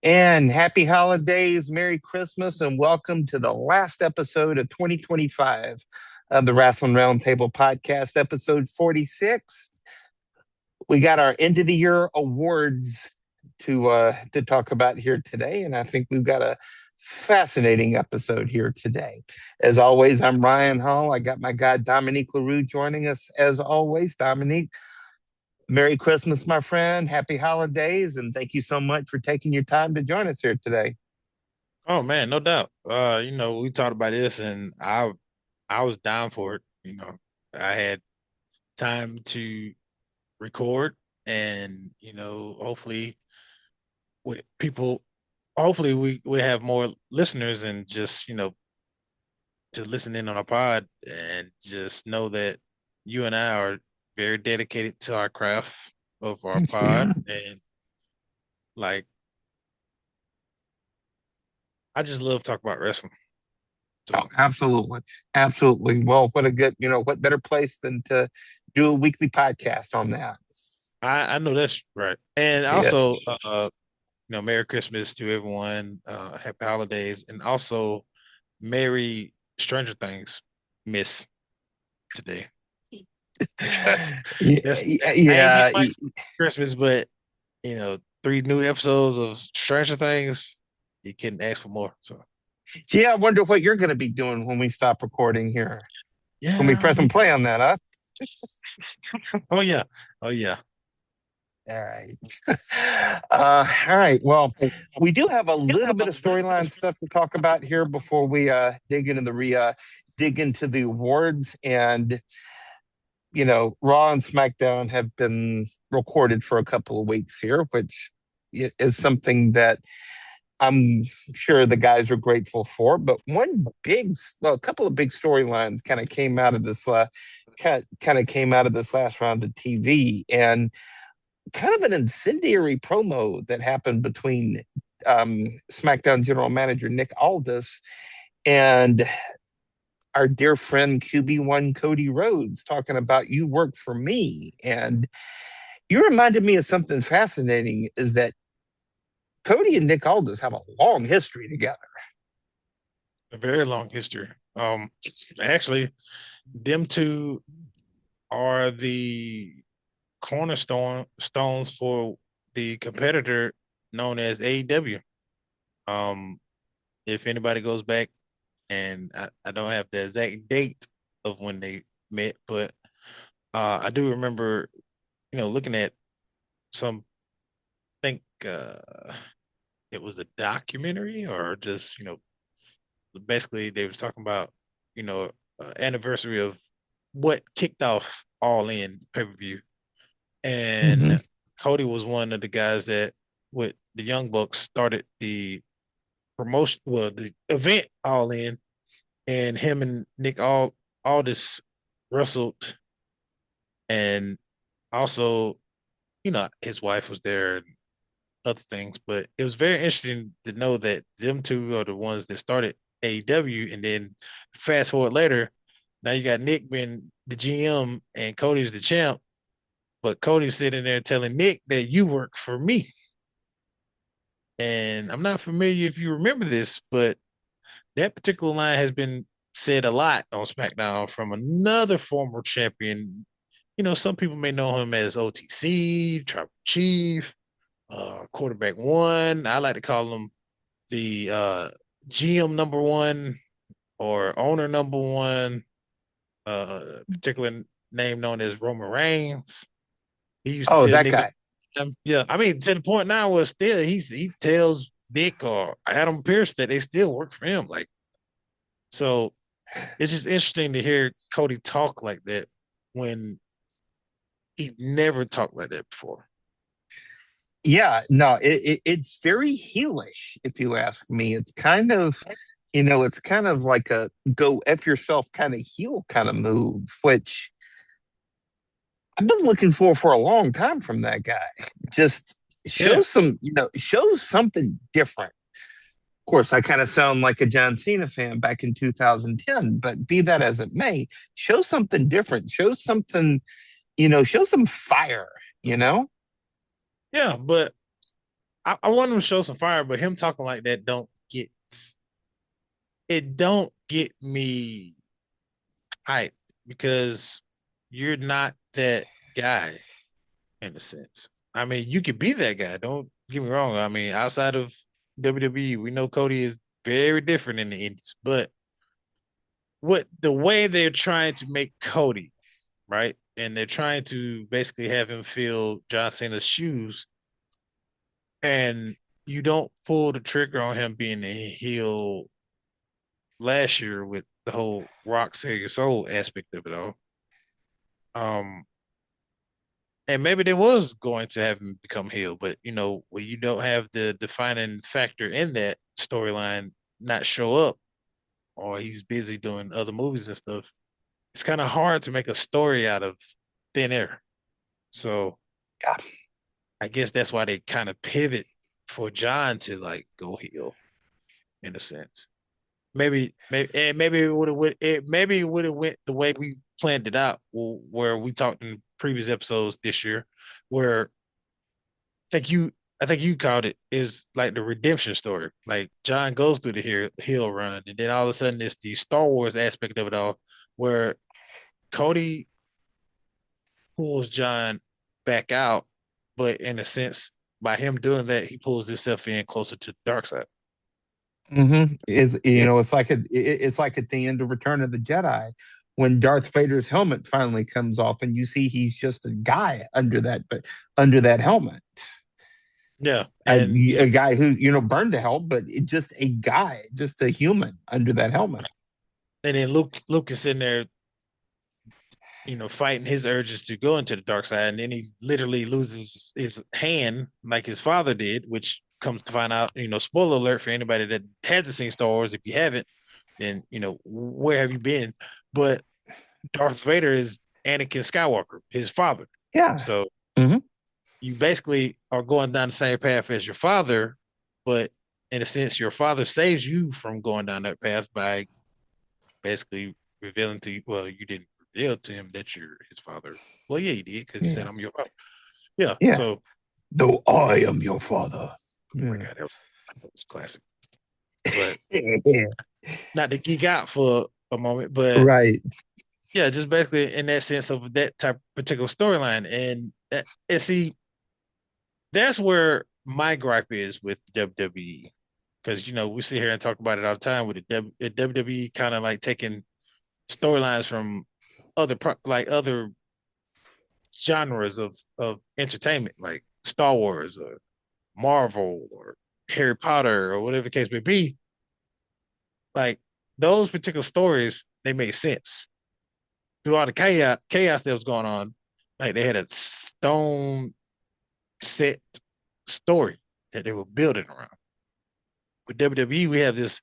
And happy holidays, Merry Christmas, and welcome to the last episode of 2025 of the Wrestling Roundtable podcast, episode 46. We got our end of the year awards to talk about here today, and I think we've got a fascinating episode here today. As always, I'm Ryan Hall. I got my guy Dominique LaRue joining us as always. Dominique, Merry Christmas, my friend. Happy holidays, and thank you so much for taking your time to join us here today. Oh man, no doubt. We talked about this and I was down for it. I had time to record and hopefully with people hopefully we have more listeners and just, to listen in on our pod and just know that you and I are very dedicated to our craft of our Yes, we pod are. and like I just love talking about wrestling. Oh, So absolutely. Absolutely. Well, what a good, what better place than to do a weekly podcast on that? I know that's right. And Yeah. also Merry Christmas to everyone. Happy holidays. And also Merry Stranger Things Miss today. Because Yeah. that's I ain't get Yeah. much Christmas, but 3 new episodes of Stranger Things, you couldn't ask for more. So Yeah. I wonder what you're going to be doing when we stop recording here. When we yeah. press and play on that, huh? Oh yeah. Oh yeah. All right. All right. Well, we do have a little bit of storyline stuff to talk about here before we dig into the awards. And Raw and SmackDown have been recorded for a couple of weeks here, which is something that I'm sure the guys are grateful for. But a couple of big storylines kind of came out of this came out of this last round of TV, and kind of an incendiary promo that happened between SmackDown General Manager Nick Aldis and our dear friend QB1 Cody Rhodes, talking about "you work for me." And you reminded me of something fascinating, is that Cody and Nick Aldis have a long history together. A very long history. Actually, them two are the cornerstone stones for the competitor known as AEW. Um, if anybody goes back, and I don't have the exact date of when they met, but I do remember, looking at some, I think it was a documentary or just, basically they was talking about, anniversary of what kicked off All In pay-per-view. Mm-hmm. And Cody was one of the guys that with the Young Bucks started the promotion, well, the event All In, and him and Aldis wrestled, and also, his wife was there and other things. But it was very interesting to know that them two are the ones that started AEW, and then fast forward later, now you got Nick being the GM and Cody's the champ, but Cody's sitting there telling Nick that you work for me. And I'm not familiar if you remember this, but that particular line has been said a lot on SmackDown from another former champion. Some people may know him as OTC, Tribal Chief, Quarterback One. I like to call him the GM number one or owner number one, particular name known as Roman Reigns. He used to Oh, tell that niggas, guy. yeah, I mean, to the point now where still he tells Nick or Adam Pierce that they still work for him. Like, so it's just interesting to hear Cody talk like that when he never talked like that before. Yeah, no, it's very heelish, if you ask me. It's kind of like a go F yourself kind of heel kind of move, which I've been looking for a long time from that guy. Just Yeah, shows something different. Of course, I kind of sound like a John Cena fan back in 2010, but be that as it may, show something different. Show some fire, you know? yeah, but I want him to show some fire, but him talking like that don't get me hyped because you're not that guy in a sense. I mean, you could be that guy. Don't get me wrong. I mean, outside of WWE, we know Cody is very different in the indies, but what the way they're trying to make Cody, right? And they're trying to basically have him fill John Cena's shoes, and you don't pull the trigger on him being a heel last year with the whole Rock Save Your Soul aspect of it all. Um, and maybe they was going to have him become heel, but when you don't have the defining factor in that storyline not show up, or he's busy doing other movies and stuff, it's kind of hard to make a story out of thin air. So Yeah. I guess that's why they kind of pivot for John to like go heel in a sense. Maybe it would have went the way we planned it out, where we talked in previous episodes this year, where think you I think you called it is like the redemption story. Like John goes through the hill run, and then all of a sudden it's the Star Wars aspect of it all, where Cody pulls John back out, but in a sense, by him doing that, he pulls himself in closer to the dark side. It's Yeah. it's like at the end of Return of the Jedi when Darth Vader's helmet finally comes off and you see he's just a guy under that helmet. Yeah, A, and a guy who burned to hell, but just a guy, just a human under that helmet. then Luke is in there, fighting his urges to go into the dark side, and then he literally loses his hand like his father did, which comes to find out, spoiler alert for anybody that hasn't seen Star Wars. If you haven't, then where have you been? But Darth Vader is Anakin Skywalker, his father. Yeah. So Hmm. you basically are going down the same path as your father, but in a sense, your father saves you from going down that path by basically revealing to you. Well, you didn't reveal to him that you're his father. Well, yeah, you did because he said, Yeah. "I'm your father." Yeah. Yeah. So, Though I am your father. oh my Yeah. God, that was classic. But Yeah. not to geek out for a moment, but Right. yeah, just basically in that sense of that type of particular storyline, and see, that's where my gripe is with WWE. Because we sit here and talk about it all the time with the WWE kind of like taking storylines from like other genres of entertainment, like Star Wars or Marvel or Harry Potter or whatever the case may be. Like those particular stories, they made sense through all the chaos that was going on. Like they had a stone set story that they were building around. With WWE, we have this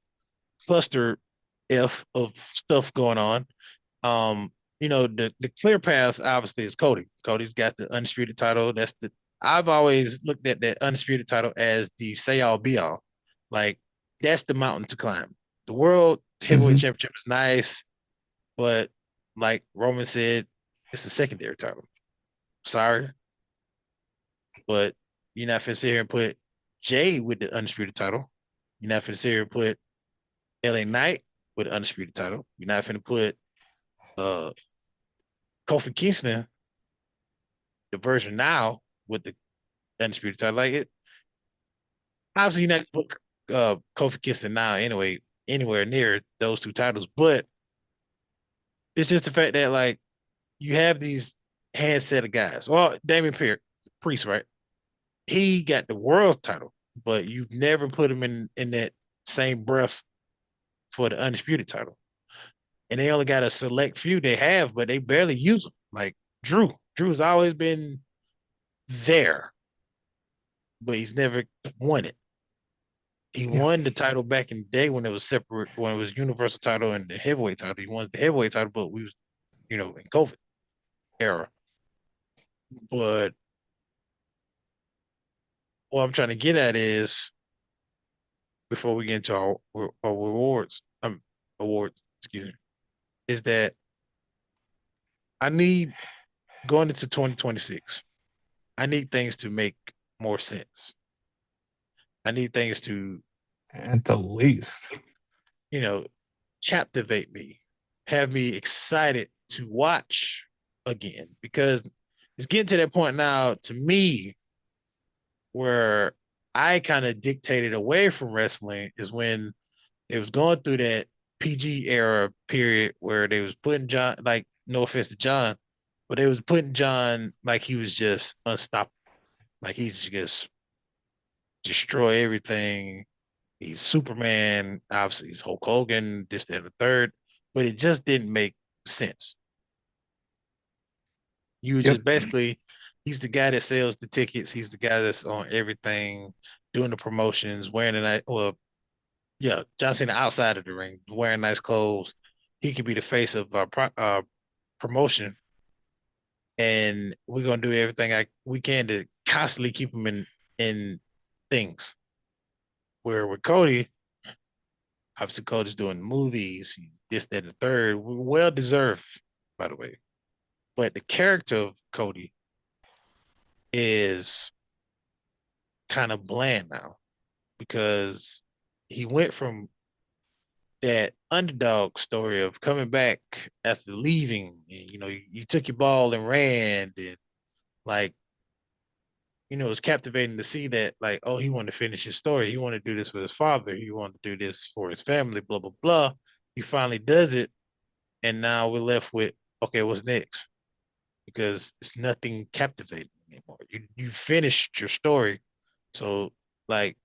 cluster F of stuff going on. Um, the clear path obviously is Cody. Cody's got the undisputed title. I've always looked at that undisputed title as the say all be all. Like that's the mountain to climb. The world heavyweight Hmm. championship is nice, but like Roman said, it's a secondary title. Sorry, but you're not gonna sit here and put Jay with the undisputed title. You're not gonna sit here and put LA Knight with the undisputed title. You're not gonna put uh Kofi Kingston, the version now with the undisputed title. Like it, obviously you're not put Kofi Kingston now anyway anywhere near those two titles, but it's just the fact that like you have these handset of guys. Well, Priest, right? He got the world title, but you've never put him in that same breath for the undisputed title. And they only got a select few they have, but they barely use them. Like Drew. Drew's always been there, but he's never won it. He Yeah. won the title back in the day when it was separate, when it was universal title and the heavyweight title. He won the heavyweight title, but we was, in COVID era. But what I'm trying to get at is before we get into our awards, excuse me, is that I need going into 2026. I need things to make more sense. I need things to, At the least. you know, captivate me, have me excited to watch again because it's getting to that point now to me where I kind of dictated away from wrestling is when it was going through that PG era period where they was putting John, like, no offense to John, but they was putting John like he was just unstoppable. Like he's just destroy everything. He's Superman. Obviously, he's Hulk Hogan, this, that, and the third. But it just didn't make sense. You were Yep. just basically, he's the guy that sells the tickets. He's the guy that's on everything, doing the promotions, wearing the nice, well, yeah, John Cena outside of the ring, wearing nice clothes. He could be the face of promotion, and we're gonna do everything we can to constantly keep him in things. Where with Cody, obviously Cody's doing movies, this, that, and the third, well deserved, by the way. But the character of Cody is kind of bland now because he went from that underdog story of coming back after leaving. And, you took your ball and ran, and like, it's captivating to see that, like, oh, he wanted to finish his story. He wanted to do this for his father. He wanted to do this for his family, blah, blah, blah. He finally does it. And now we're left with, okay, what's next? Because it's nothing captivating anymore. You finished your story. So, like,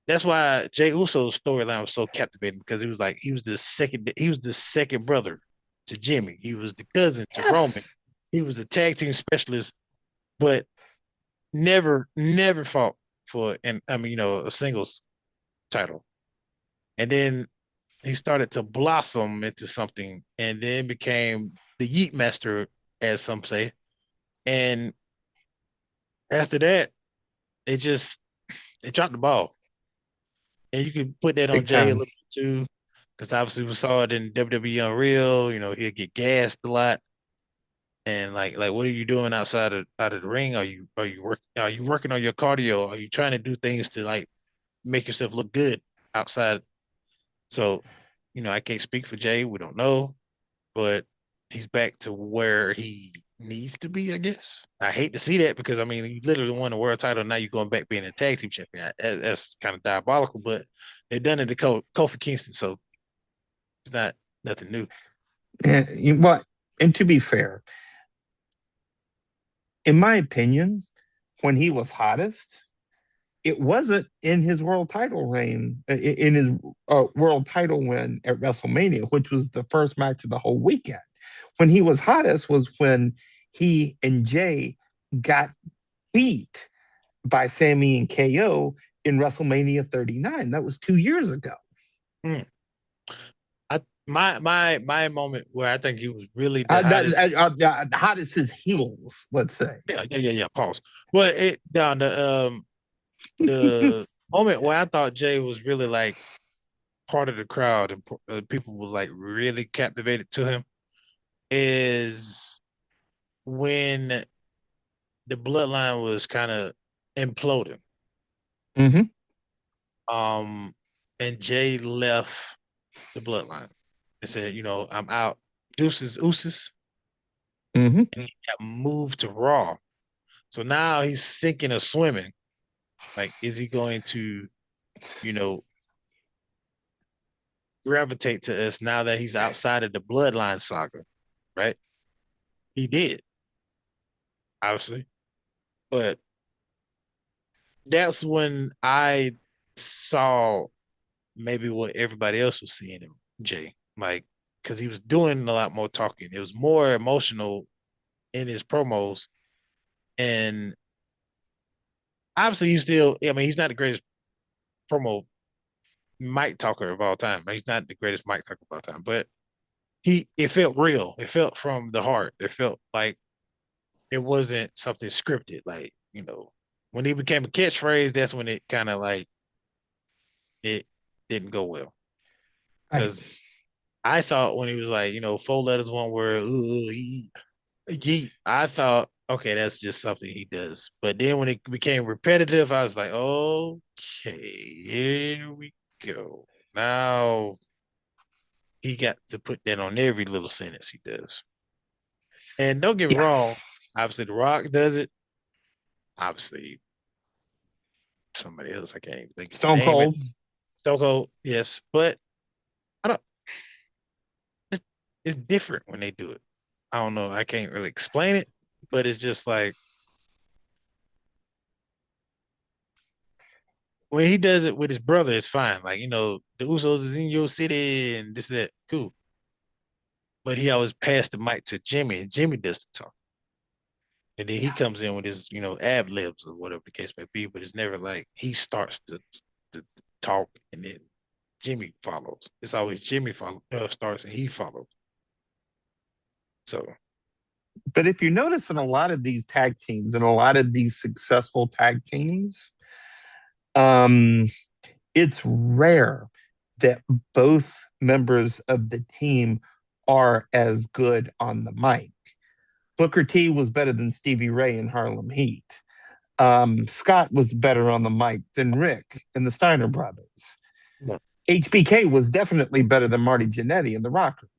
that's why Jey Uso's storyline was so captivating because it was like he was the second brother to Jimmy. He was the cousin to Roman. Yes. He was the tag team specialist, but never fought for, and I mean, a singles title. And then he started to blossom into something and then became the Yeet Master, as some say. And after that, it just it dropped the ball. And you could put that on Big Jay a time. little bit too, because obviously we saw it in WWE Unreal. He'd get gassed a lot. And like, what are you doing out of the ring? Are you working on your cardio? Are you trying to do things to like make yourself look good outside? So, I can't speak for Jay. We don't know, but he's back to where he needs to be, I guess. I hate to see that because I mean, you literally won the world title. Now you're going back being a tag team champion. That's kind of diabolical, but they've done it to Kofi Kingston, so it's not nothing new. Well, and to be fair, in my opinion, when he was hottest, it wasn't in his world title reign, in his world title win at WrestleMania, which was the first match of the whole weekend. When he was hottest was when he and Jay got beat by Sammy and KO in WrestleMania 39. That was 2 years ago. Hmm. My moment where I think he was really the hottest. The hottest is heels, let's say. Yeah, yeah, yeah, yeah. Pause. But it down the moment where I thought Jay was really like part of the crowd and people was like really captivated to him is when the bloodline was kind of imploding. Mm-hmm. Um, and Jay left the bloodline and said, I'm out. Deuces, ooses, Mm-hmm. and he got moved to Raw. So now he's sinking or swimming. Like, is he going to, you know, gravitate to us now that he's outside of the bloodline saga? Right? He did, obviously. But that's when I saw maybe what everybody else was seeing in Jay. Like, because he was doing a lot more talking. It was more emotional in his promos. And obviously, I mean, he's not the greatest promo mic talker of all time. He's not the greatest mic talker of all time, but it felt real. It felt from the heart. It felt like it wasn't something scripted. Like, when he became a catchphrase, that's when it kind of like it didn't go well. I, Because I thought when he was like, four letters, one word, yeet, I thought, okay, that's just something he does. But then when it became repetitive, I was like, okay, here we go. Now he got to put that on every little sentence he does. And don't get me Yeah. wrong, obviously The Rock does it. Obviously, somebody else I can't even think of the Stone name. It Cold. Stoko, yes, but I don't. It's, it's different when they do it. I don't know. I can't really explain it, but it's just like when he does it with his brother, it's fine. Like, the Usos is in your city and this, that, cool. But he always passed the mic to Jimmy, and Jimmy does the talk. And then he comes in with his, ad libs or whatever the case may be, but it's never like he starts to talk and then Jimmy follows. It's always Jimmy starts and he follows. So, But if you notice in a lot of these tag teams and a lot of these successful tag teams, um, it's rare that both members of the team are as good on the mic. Booker T was better than Stevie Ray in Harlem Heat. Scott was better on the mic than Rick in the Steiner Brothers. yeah. HBK was definitely better than Marty Jannetty in the Rockers.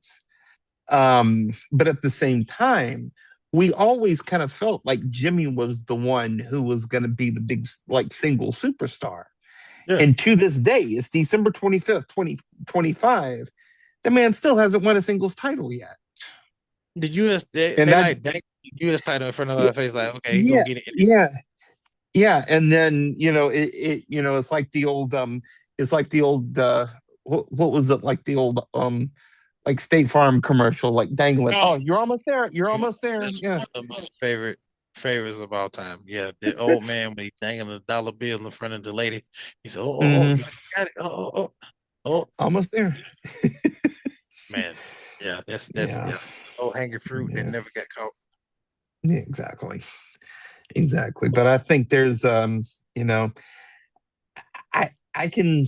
But at the same time, we always kind of felt like Jimmy was the one who was going to be the big, like, single superstar. Yeah. And to this day, it's December 25th, 2025. The man still hasn't won a singles title yet. The US And they that, like dang the US title in front of our face, like, okay, he gonna yeah, get it. yeah, yeah. And then, it's like the old, what was it, like the old, like State Farm commercial, like dangling. Oh, Oh, you're almost there. You're yeah. almost there. That's Yeah. one of my favorites of all time. Yeah, the old man when he dangling a dollar bill in front of the lady. He said, oh, Hmm. you got it. Oh, Almost there. man. Yeah, that's Yeah. yeah. Oh, hanging fruit that Yeah. never got caught. Yeah, exactly. Exactly. But I think there's, you know, I can.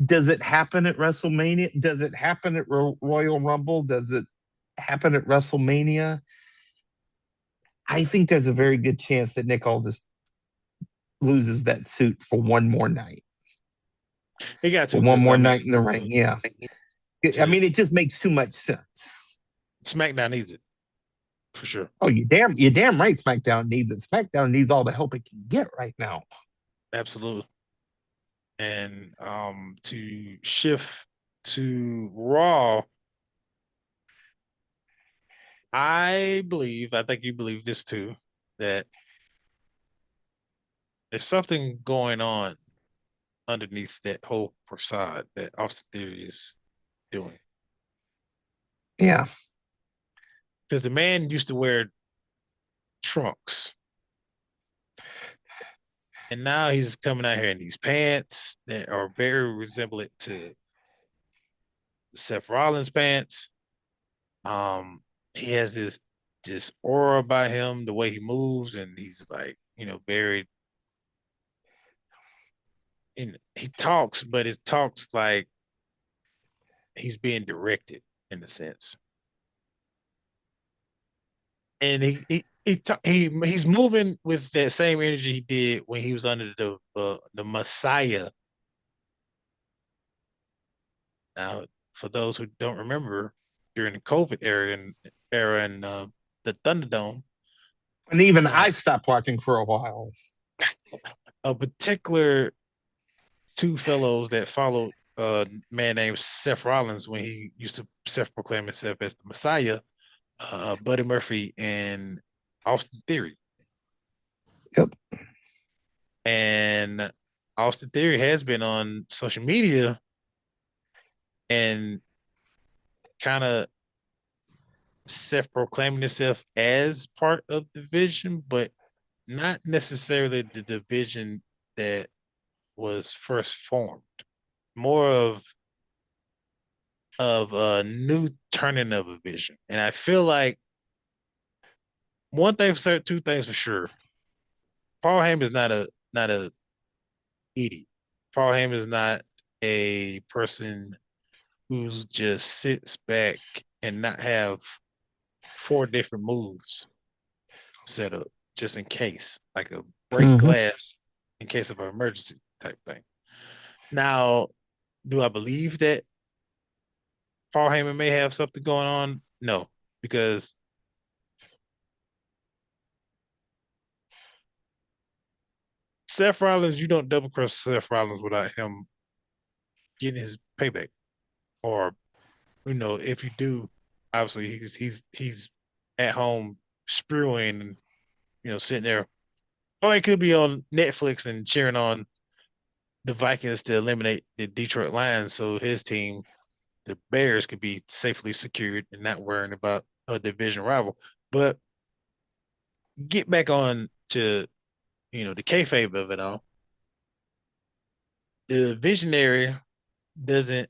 Does it happen at WrestleMania? Does it happen at Royal Rumble? Does it happen at WrestleMania? I think there's a very good chance that Nick Aldis loses that suit for one more night. He got For to one because I more mean, night in the ring. Yeah. I to mean, it just makes too much sense. SmackDown needs it for sure. Oh, you damn right. SmackDown needs it. SmackDown needs all the help it can get right now. Absolutely. And to shift to Raw, I think you believe this too, that there's something going on underneath that whole facade that Austin Theory is doing. Yeah. Because the man used to wear trunks, and now he's coming out here in these pants that are very resemblant to Seth Rollins pants. He has this aura by him, the way he moves, and he's like, very. And he talks, but it talks like he's being directed in a sense. And he's moving with that same energy he did when he was under the Messiah. Now, for those who don't remember, during the COVID era and the Thunderdome, And even uh, I stopped watching for a while. a particular two fellows that followed a man named Seth Rollins when he used to self-proclaim himself as the Messiah, Buddy Murphy and Austin Theory. Yep. And Austin Theory has been on social media and kind of self-proclaiming himself as part of the vision, but not necessarily the division that was first formed. More of a new turning of a vision. And I feel like one thing for certain, two things for sure. Paul Heyman is not a idiot. Paul Heyman is not a person who's just sits back and not have four different moves set up just in case, like a break glass in case of an emergency type thing. Now, do I believe that Paul Heyman may have something going on? No, because Seth Rollins, you don't double cross Seth Rollins without him getting his payback. Or, if you do, obviously he's at home spewing and sitting there. Or he could be on Netflix and cheering on the Vikings to eliminate the Detroit Lions so his team, the Bears, could be safely secured and not worrying about a division rival. But get back on to, the kayfabe of it all. The visionary doesn't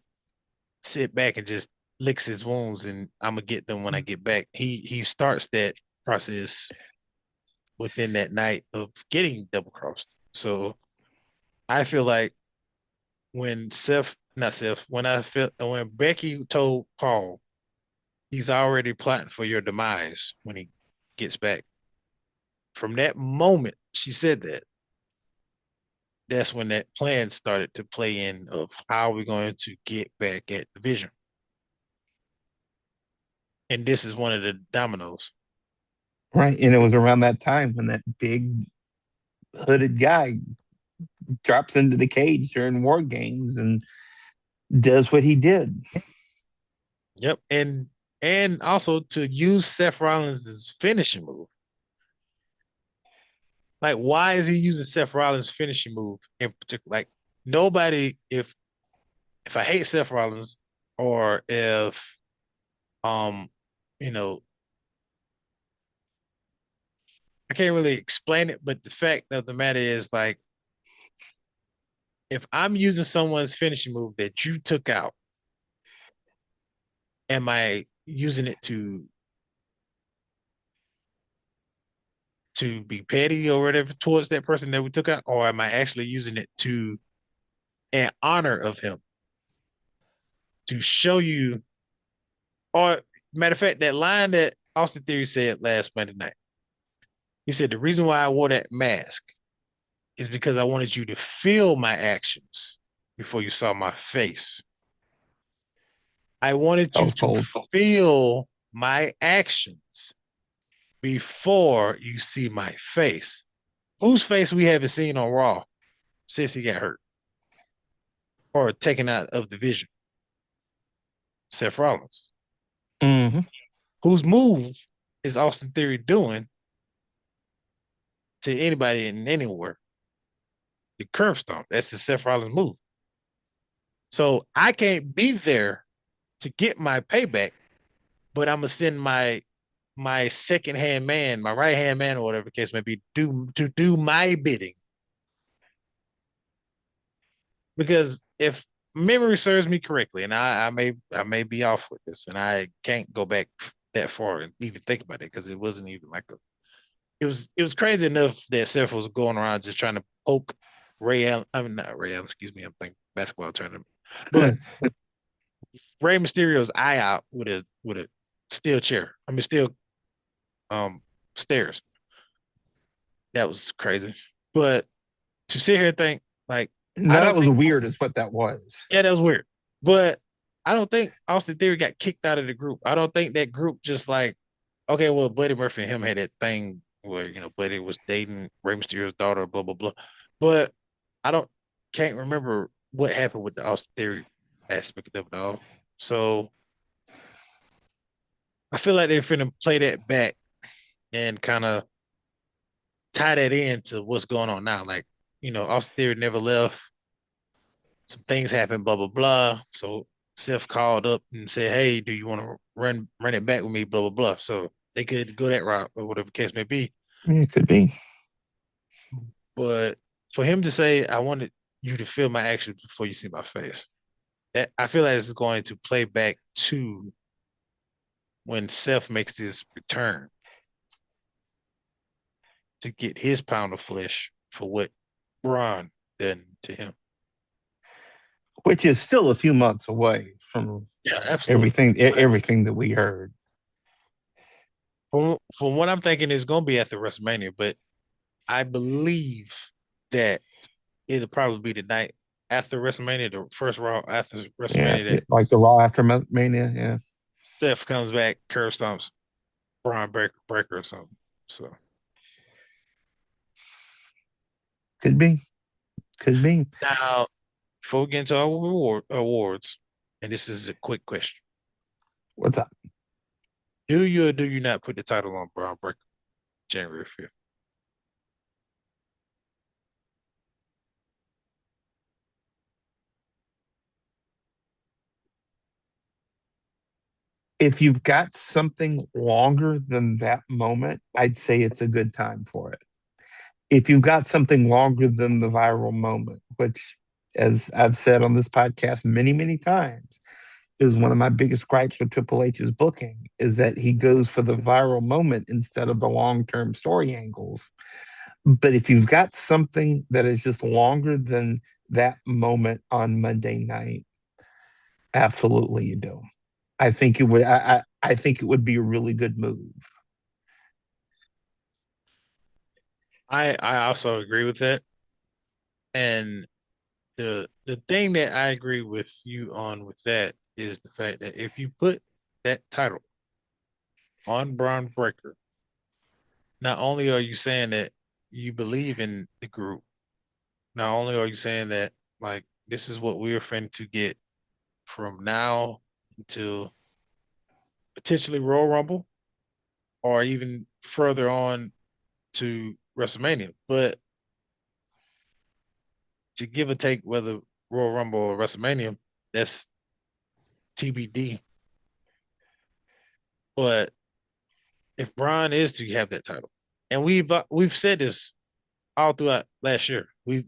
sit back and just licks his wounds and I'm gonna get them when I get back. He starts that process within that night of getting double crossed. So I feel like when Seth, not Seth, when Becky told Paul he's already plotting for your demise when he gets back. From that moment she said that, that's when that plan started to play in of how we're going to get back at the vision. And this is one of the dominoes. Right. And it was around that time when that big hooded guy drops into the cage during war games and does what he did. Yep. And also to use Seth Rollins' finishing move. Like, why is he using Seth Rollins' finishing move in particular? Like, nobody, if I hate Seth Rollins or if um, you know, I can't really explain it, but the fact of the matter is like if I'm using someone's finishing move that you took out, am I using it to be petty or whatever towards that person that we took out, or am I actually using it to in honor of him to show you? Or matter of fact, that line that Austin Theory said last Monday night, he said the reason why I wore that mask is because I wanted you to feel my actions before you saw my face. I wanted That you was to cold. feel my actions before you see my face. Whose face we haven't seen on Raw since he got hurt or taken out of the vision? Seth Rollins. Mm-hmm. Whose move is Austin Theory doing to anybody and anywhere? The curb stomp. That's the Seth Rollins move. So I can't be there to get my payback, but I'm gonna send my second hand man, my right hand man, or whatever the case may be, to do my bidding. Because if memory serves me correctly, and I may be off with this, and I can't go back that far and even think about it because it wasn't even like it was crazy enough that Seth was going around just trying to poke Ray Allen. I mean, not Ray Allen, excuse me. I'm thinking basketball tournament, but Rey Mysterio's eye out with a steel chair. I mean, steel stairs. That was crazy. But to sit here and think like I No, that don't was think weird, is what that was. yeah, that was weird. But I don't think Austin Theory got kicked out of the group. I don't think that group just like, okay, well, Buddy Murphy and him had that thing where, Buddy was dating Rey Mysterio's daughter, blah, blah, blah. But I can't remember what happened with the Austin Theory aspect of it all. So I feel like they're finna play that back and kind of tie that into what's going on now. Like, Austin Theory never left. Some things happened, blah, blah, blah. So Seth called up and said, hey, do you want to run it back with me, blah, blah, blah. So they could go that route or whatever the case may be. Yeah, it could be. But for him to say, I wanted you to feel my actions before you see my face, that I feel like it's going to play back to when Seth makes his return to get his pound of flesh for what Braun done to him. Which is still a few months away from Yeah, absolutely. everything that we heard. from what I'm thinking, it's gonna be after WrestleMania, but I believe that it'll probably be the night after WrestleMania, the first Raw after Yeah, WrestleMania yeah, that like the Raw after Mania. Yeah, Steph comes back, curb stomps Braun Breaker or something. So could be, could be. now, before we get into our awards, and this is a quick question: What's up? do you or do you not put the title on Braun Breaker January 5th? If you've got something longer than that moment, I'd say it's a good time for it. If you've got something longer than the viral moment, which, as I've said on this podcast many, many times, is one of my biggest gripes with Triple H's booking, is that he goes for the viral moment instead of the long-term story angles. But if you've got something that is just longer than that moment on Monday night, absolutely you do. I think it would. I think it would be a really good move. I also agree with that, and the thing that I agree with you on with that is the fact that if you put that title on Braun Breaker, not only are you saying that you believe in the group, not only are you saying that like this is what we're finna to get from now until potentially Royal Rumble or even further on to WrestleMania, but to give or take whether Royal Rumble or WrestleMania, that's TBD. But if Braun is to have that title, and we've said this all throughout last year, we've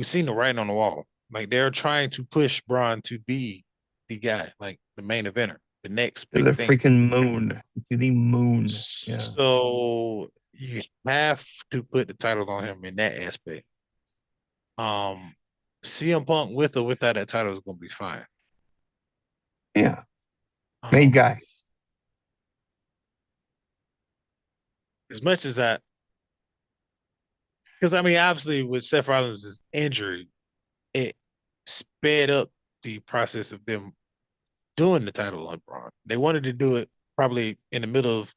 seen the writing on the wall. Like they're trying to push Braun to be the guy, like the main eventer, the next To big the thing. freaking moon. To the moon. Yeah. So you have to put the title on him in that aspect. Um, CM Punk with or without that title is going to be fine. Yeah. Made Um, guy. as much as that, because I mean, obviously with Seth Rollins' injury, it sped up the process of them doing the title on Braun. They wanted to do it probably in the middle of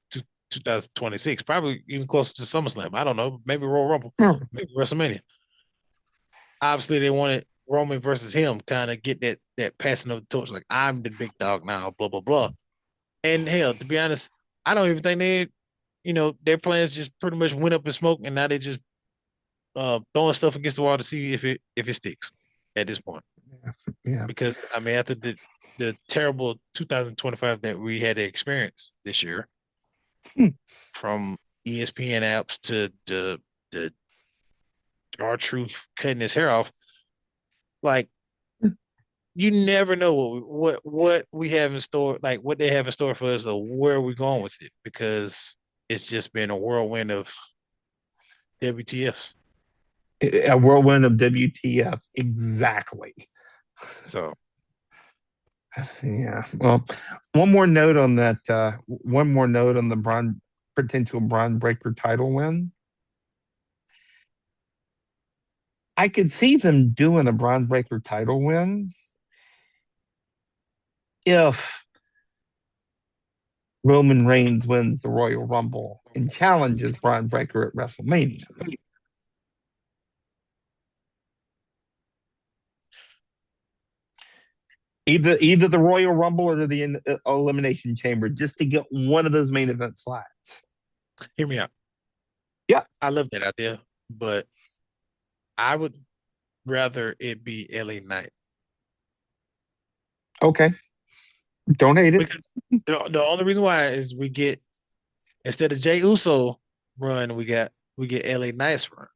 2026, probably even closer to SummerSlam. I don't know, maybe Royal Rumble, maybe WrestleMania. Obviously, they wanted Roman versus him, kind of get that passing of the torch, like I'm the big dog now, blah blah blah. And hell, to be honest, I don't even think their plans just pretty much went up in smoke, and now they just throwing stuff against the wall to see if it sticks at this point. Yeah. Because I mean, after the terrible 2025 that we had to experience this year, Hmm. from ESPN apps to the R-Truth cutting his hair off, like you never know what we have in store, like what they have in store for us, or where we're going with it, because it's just been a whirlwind of WTFs. A whirlwind of WTF. Exactly. So Yeah. Well, one more note on that. One more note on the potential Braun Breaker title win. I could see them doing a Braun Breaker title win if Roman Reigns wins the Royal Rumble and challenges Braun Breaker at WrestleMania. Either the Royal Rumble or the Elimination Chamber, just to get one of those main event slots. hear me out. Yeah. I love that idea, but I would rather it be LA Knight. Okay. Don't hate it. Because the only reason why is we get, instead of Jay Uso run, we get LA Knight's run.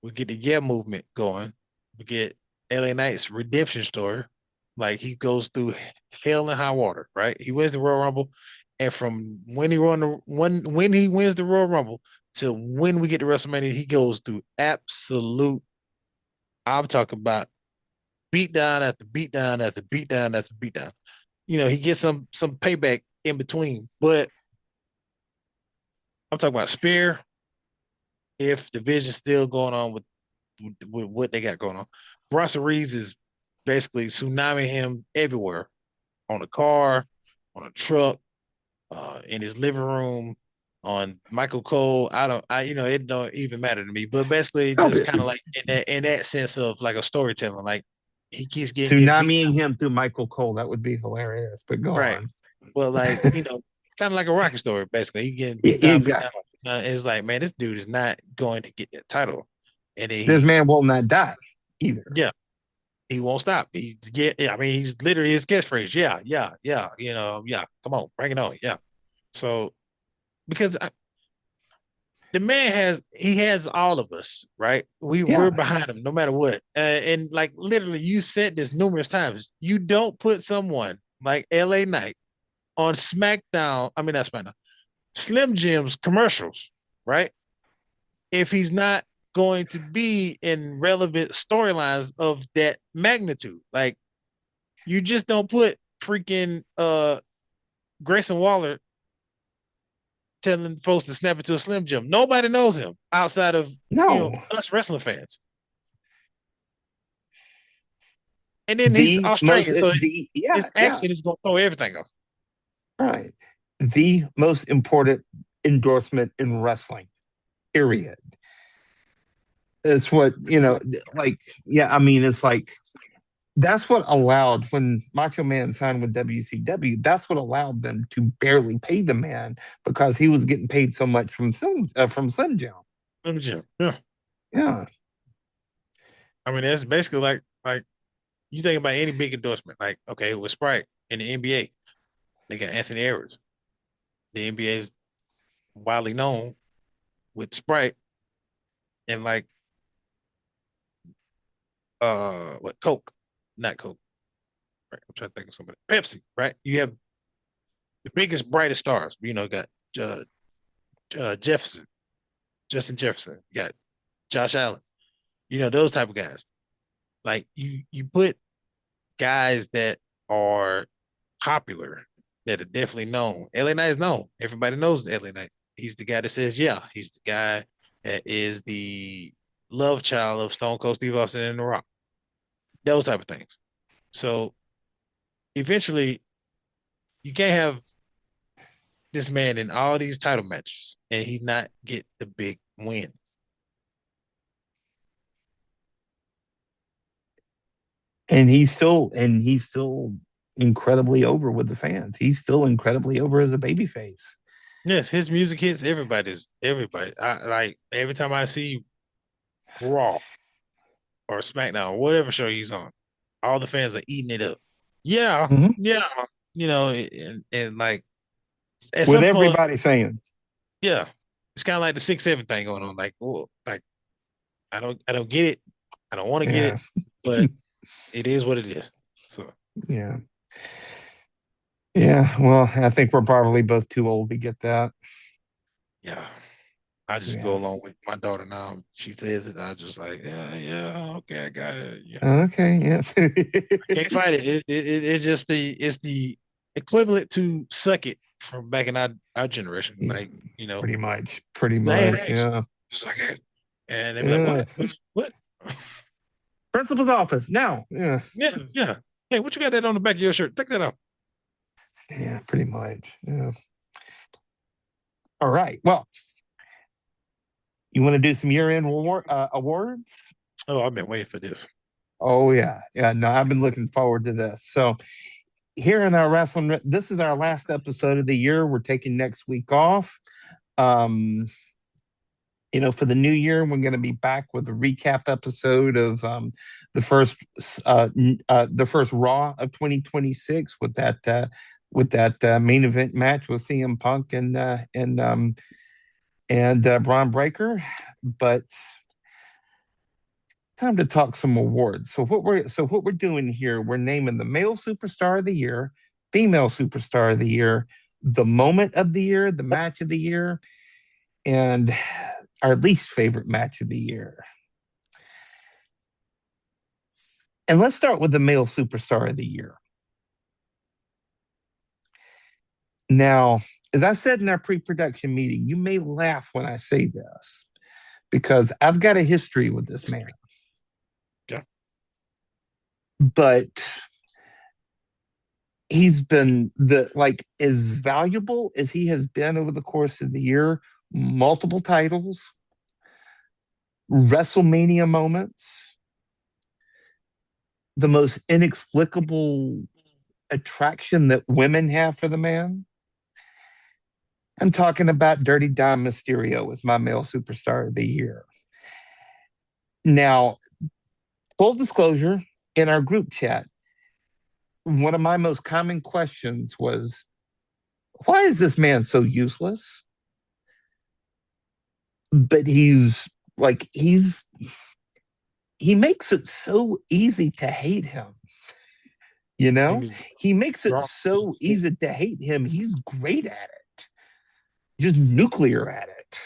We get the Yeah movement going. We get LA Knight's redemption story. Like he goes through hell and high water, right? He wins the Royal Rumble, and from when he wins the Royal Rumble to when we get to WrestleMania, he goes through absolute. I'm talking about beatdown after beatdown after beatdown after beatdown. He gets some payback in between, but I'm talking about Spear. If the vision's still going on with what they got going on, Bronson Reeds is basically tsunami him everywhere on a car, on a truck, in his living room, on Michael Cole. It don't even matter to me. But basically, just kind of like in that sense of like a storytelling, like he keeps getting beat Tsunamiing him through Michael Cole, that would be hilarious. But go right. on. Well, like kind of like a Rocky story. Basically, he getting beat down, beat down. Exactly. It's like, man, this dude is not going to get that title, and then This man will not die either. yeah, he won't stop. Yeah. I mean, he's literally his catchphrase. Yeah, yeah, yeah. Yeah. Come on, bring it on. Yeah. So because the man he has all of us, right? We're Yeah. behind him no matter what. And like literally, you said this numerous times. You don't put someone like LA Knight on SmackDown. I mean, not SmackDown. Slim Jim's commercials, right? If he's not going to be in relevant storylines of that magnitude, like you just don't put freaking Grayson Waller telling folks to snap it to a Slim Jim. Nobody knows him outside of No. us wrestling fans. And then he's The most Australian, so the his Yeah, yeah. accent is gonna throw everything off. Right. The most important endorsement in wrestling. Period. It's what, like, yeah, I mean, it's like that's what allowed when Macho Man signed with WCW, that's what allowed them to barely pay the man because he was getting paid so much from Slim Jim. Slim Jim. Yeah. Yeah. I mean, that's basically like you think about any big endorsement, like okay, with Sprite in the NBA, they got Anthony Edwards. The NBA is widely known with Sprite and like what Coke, not Coke. Right? I'm trying to think of somebody. Pepsi, right? You have the biggest, brightest stars. Got uh, Jefferson, Justin Jefferson. You got Josh Allen. Those type of guys. Like you put guys that are popular, that are definitely known. LA Knight is known. Everybody knows LA Knight. He's the guy that says yeah. He's the guy that is the love child of Stone Cold Steve Austin and The Rock. Those type of things. So eventually, you can't have this man in all these title matches and he not get the big win. And he's still incredibly over with the fans. He's still incredibly over as a babyface. Yes, his music hits everybody. I like every time I see Raw or SmackDown, whatever show he's on, all the fans are eating it up. Yeah, Mhm. yeah, and like at With some point, everybody saying, yeah, it's kind of like the 6-7 thing going on. Like, well, like I don't get it. I don't want to get yeah, it, but it is what it is. So yeah, yeah. Well, I think we're probably both too old to get that. yeah, I just go Yeah. along with my daughter now. She says it, I just like, yeah, yeah, okay, I got it. Yeah, Okay. Yeah. can't fight it. It's just the equivalent to suck it from back in our generation. Yeah, Like, pretty much. Pretty hey, much. hey, Yeah. suck it. And they'd be like, Yeah. what? Principal's office now. Yeah. Yeah, yeah. Hey, what you got that on the back of your shirt? Take that off. Yeah. Pretty much. Yeah. All right. Well, you want to do some year-end awards? Oh, I've been waiting for this. Oh yeah. Yeah. No, I've been looking forward to this. So here in our wrestling, this is our last episode of the year. We're taking next week off. Um, for the new year, we're going to be back with a recap episode of the first the first Raw of 2026 with that main event match with CM Punk and Braun Breaker. But time to talk some awards. So what we're doing here, we're naming the male superstar of the year, female superstar of the year, the moment of the year, the match of the year, and our least favorite match of the year. And let's start with the male superstar of the year. Now, as I said in our pre-production meeting, you may laugh when I say this because I've got a history with this man. Yeah. But he's been as valuable as he has been over the course of the year, multiple titles, WrestleMania moments, the most inexplicable attraction that women have for the man. I'm talking about Dirty Dom Mysterio as my male superstar of the year. Now, full disclosure, in our group chat, one of my most common questions was, why is this man so useless? But he makes it so easy to hate him. You And know, he's he makes it strong. so easy to hate him. He's great at it, just nuclear at it.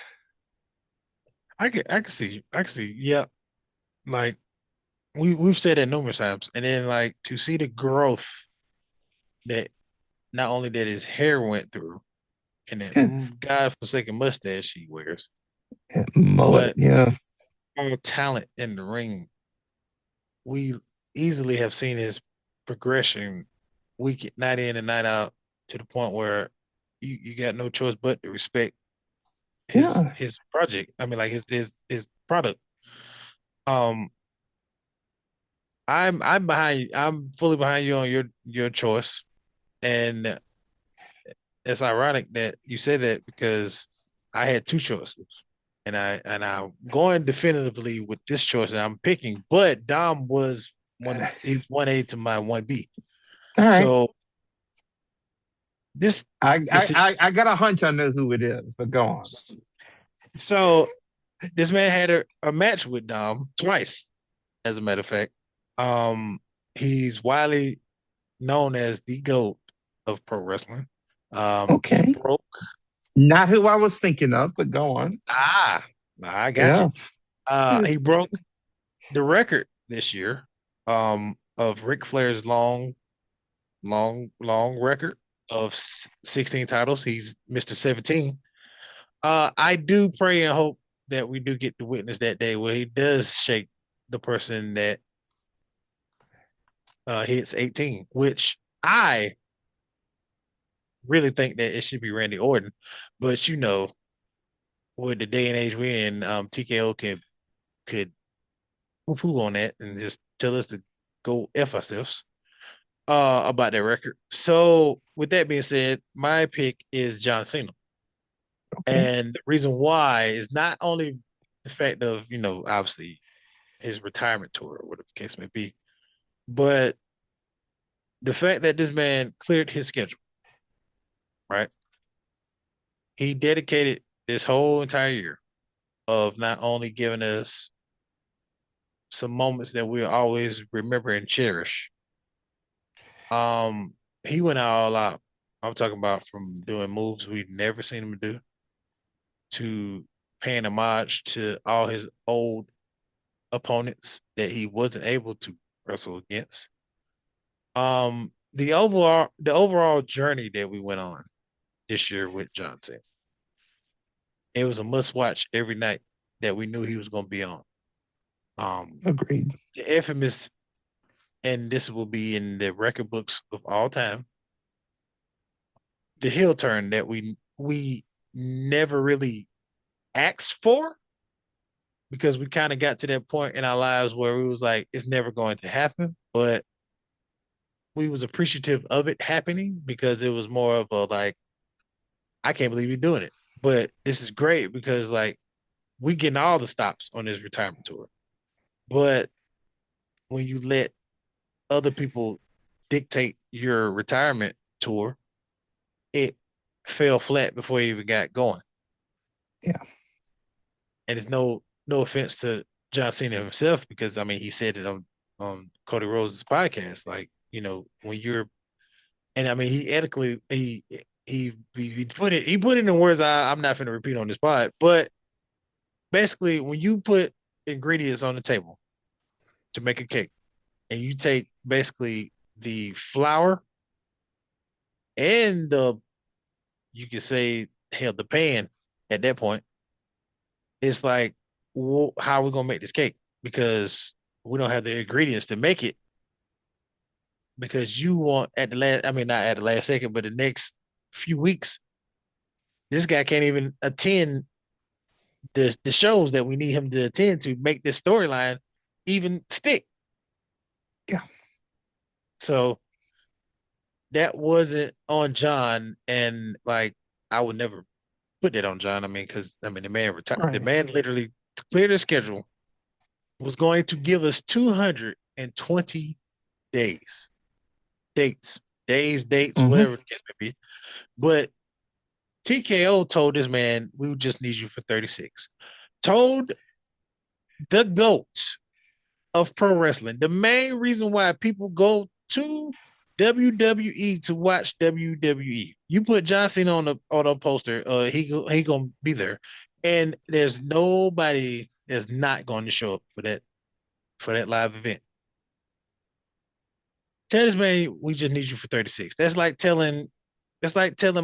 I can see. Yeah. Like we've said that numerous times. And then like to see the growth that not only that his hair went through and that godforsaken mustache he wears, Mullet, but yeah. all talent in the ring. We easily have seen his progression week night in and night out to the point where you got no choice but to respect Yeah. his project. I mean, like his product. Um, I'm behind you. I'm fully behind you on your choice, and it's ironic that you say that because I had two choices, and I'm going definitively with this choice that I'm picking. But Dom was he's 1A to my 1B. All right. So this I, this I I got a hunch I know who it is, but go on. so this man had a match with Dom twice, as a matter of fact. Um, he's widely known as the GOAT of pro wrestling. He Okay. broke Not who I was thinking of, but go on. ah, I got you. Yeah. He broke the record this year of Ric Flair's long record of 16 titles. He's Mr. 17. I do pray and hope that we do get to witness that day where he does shake the person that hits 18, which I really think that it should be Randy Orton. But you know, with the day and age we're in, TKO could poo on that and just tell us to go F ourselves about that record. So with that being said, my pick is John Cena. Okay. And the reason why is not only the fact of, obviously his retirement tour or whatever the case may be, but the fact that this man cleared his schedule, right? He dedicated this whole entire year of not only giving us some moments that we'll always remember and cherish. Um, he went all out. I'm talking about from doing moves we've never seen him do to paying homage to all his old opponents that he wasn't able to wrestle against. The overall journey that we went on this year with Johnson, it was a must watch every night that we knew he was going to be on. Um, Agreed. the infamous, and this will be in the record books of all time, the heel turn that we never really asked for because we kind of got to that point in our lives where we was like, it's never going to happen, but we was appreciative of it happening because it was more of a like, I can't believe you're doing it. But this is great because like we getting all the stops on this retirement tour. But when you let other people dictate your retirement tour, it fell flat before you even got going. Yeah. And it's no offense to John Cena himself because I mean he said it on Cody Rhodes' podcast. Like, when you're and I mean he ethically he put it in words I'm not gonna repeat on this pod, but basically when you put ingredients on the table to make a cake and you take basically the flour and the you could say held the pan at that point. It's like, how are we gonna make this cake? Because we don't have the ingredients to make it. Because you want at the last, I mean, not at the last second, but the next few weeks, this guy can't even attend the shows that we need him to attend to make this storyline even stick. Yeah. So that wasn't on John, and like I would never put that on John. I mean, because I mean the man retired. The Right. man literally cleared his schedule, was going to give us 220 days, dates, Mm-hmm. whatever the case may be. But TKO told this man, we just need you for 36. Told the GOAT of pro wrestling, the main reason why people go to WWE to watch WWE. You put John Cena on a poster, he gonna be there, and there's nobody that's not going to show up for that live event. Tell this man we just need you for 36. That's like telling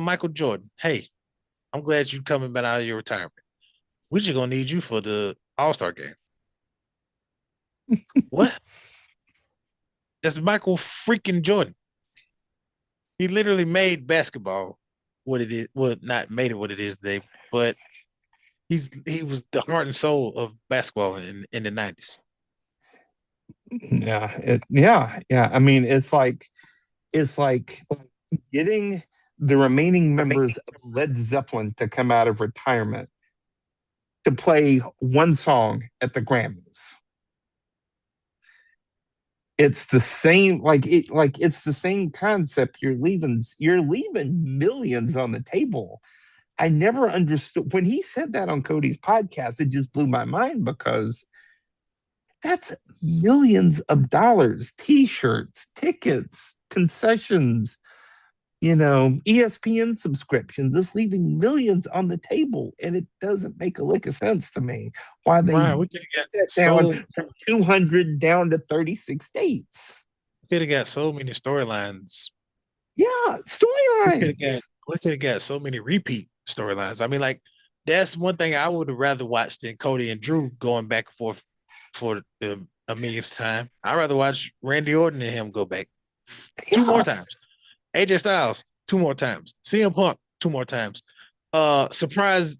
Michael Jordan, hey, I'm glad you coming back out of your retirement. We just gonna need you for the All-Star game. What? That's Michael freaking Jordan. He literally made basketball what it is. Well, not made it what it is today, but he was the heart and soul of basketball in the 90s. Yeah. I mean, it's like getting the remaining members of Led Zeppelin to come out of retirement to play one song at the Grammys. It's the same, it's the same concept. You're leaving millions on the table. I never understood when he said that on Cody's podcast. It just blew my mind because that's millions of dollars, t-shirts, tickets, concessions, ESPN subscriptions. It's leaving millions on the table, and it doesn't make a lick of sense to me why they Right, we could have got that down from 200 down to 36 states. so many storylines. Yeah, We could have got storylines. we could have got so many repeat storylines. I mean, like that's one thing I would have rather watched than Cody and Drew going back and forth for a millionth time. I'd rather watch Randy Orton and him go back two more Yeah, times. AJ Styles two more times. CM Punk two more times. Surprise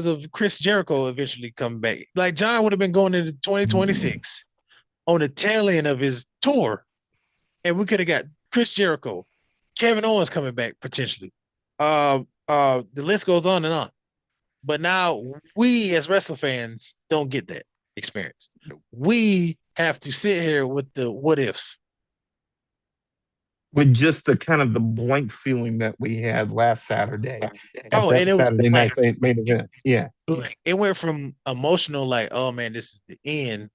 of Chris Jericho eventually coming back. Like John would have been going into 2026 on the tail end of his tour, and we could have got Chris Jericho, Kevin Owens coming back potentially. The list goes on and on. But now we as wrestling fans don't get that experience. We have to sit here with the what ifs. with just the kind of the blank feeling that we had last Saturday at Oh, that and it was Saturday like night main event. Yeah, it went from emotional, like, oh man, this is the end,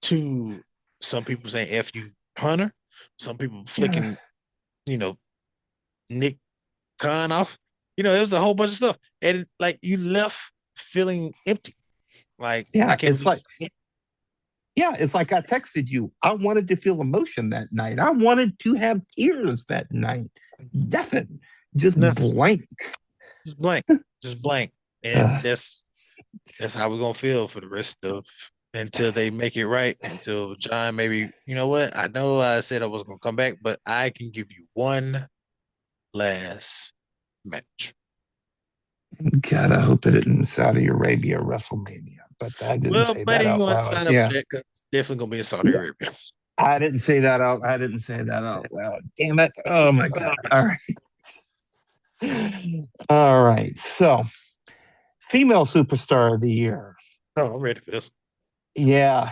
to some people saying F you Hunter, some people yeah, flicking, you know, Nick Khan off. It was a whole bunch of stuff. And like you left feeling empty. Like I yeah. can't believe It's like I texted you. I wanted to feel emotion that night. I wanted to have tears that night. Nothing, just nothing. blank. Just blank. Just blank. And Uh, that's how we're gonna feel for the rest of until they make it right. Until John, maybe, you know what? I know I said I was gonna come back, but I can give you one last match. God, I hope it isn't Saudi Arabia WrestleMania, but I didn't Well, say that buddy, you out want to loud. sign up for Yeah, that because it's definitely gonna be in Saudi Arabia. I didn't say that out. I didn't say that out loud. Damn it! Oh my God! All right, all right. So, female superstar of the year. Oh, I'm ready for this. Yeah.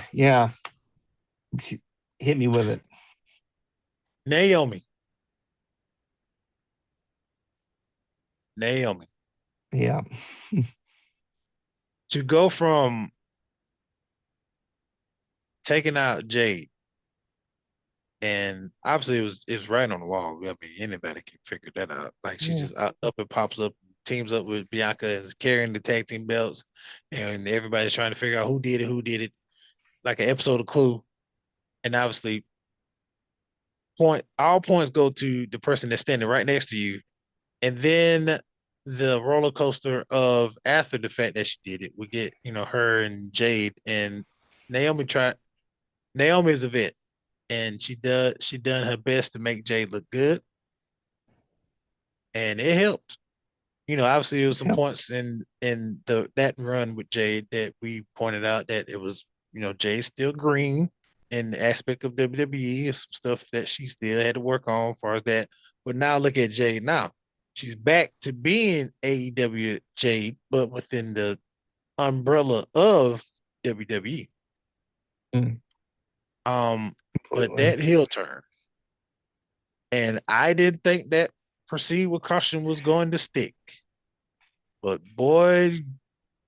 Hit me with it. Naomi. Naomi. Yeah. To go from taking out Jade, and obviously it was right on the wall. I mean, anybody can figure that out. Like she Yeah. just up and pops up, teams up with Bianca, is carrying the tag team belts, and everybody's trying to figure out who did it, like an episode of Clue. And obviously, all points go to the person that's standing right next to you. And then the roller coaster of after the fact that she did it. We get, her and Jade and Naomi tried. Naomi is a vet, and she done her best to make Jade look good, and it helped. Obviously, there was some Yeah. points in that run with Jade that we pointed out that it was, Jade's still green in the aspect of WWE, some stuff that she still had to work on as far as that. But now look at Jade now. She's back to being AEW Jade, but within the umbrella of WWE. Mm, Um, but completely. that heel turn, and I didn't think that proceed with caution was going to stick. But boy,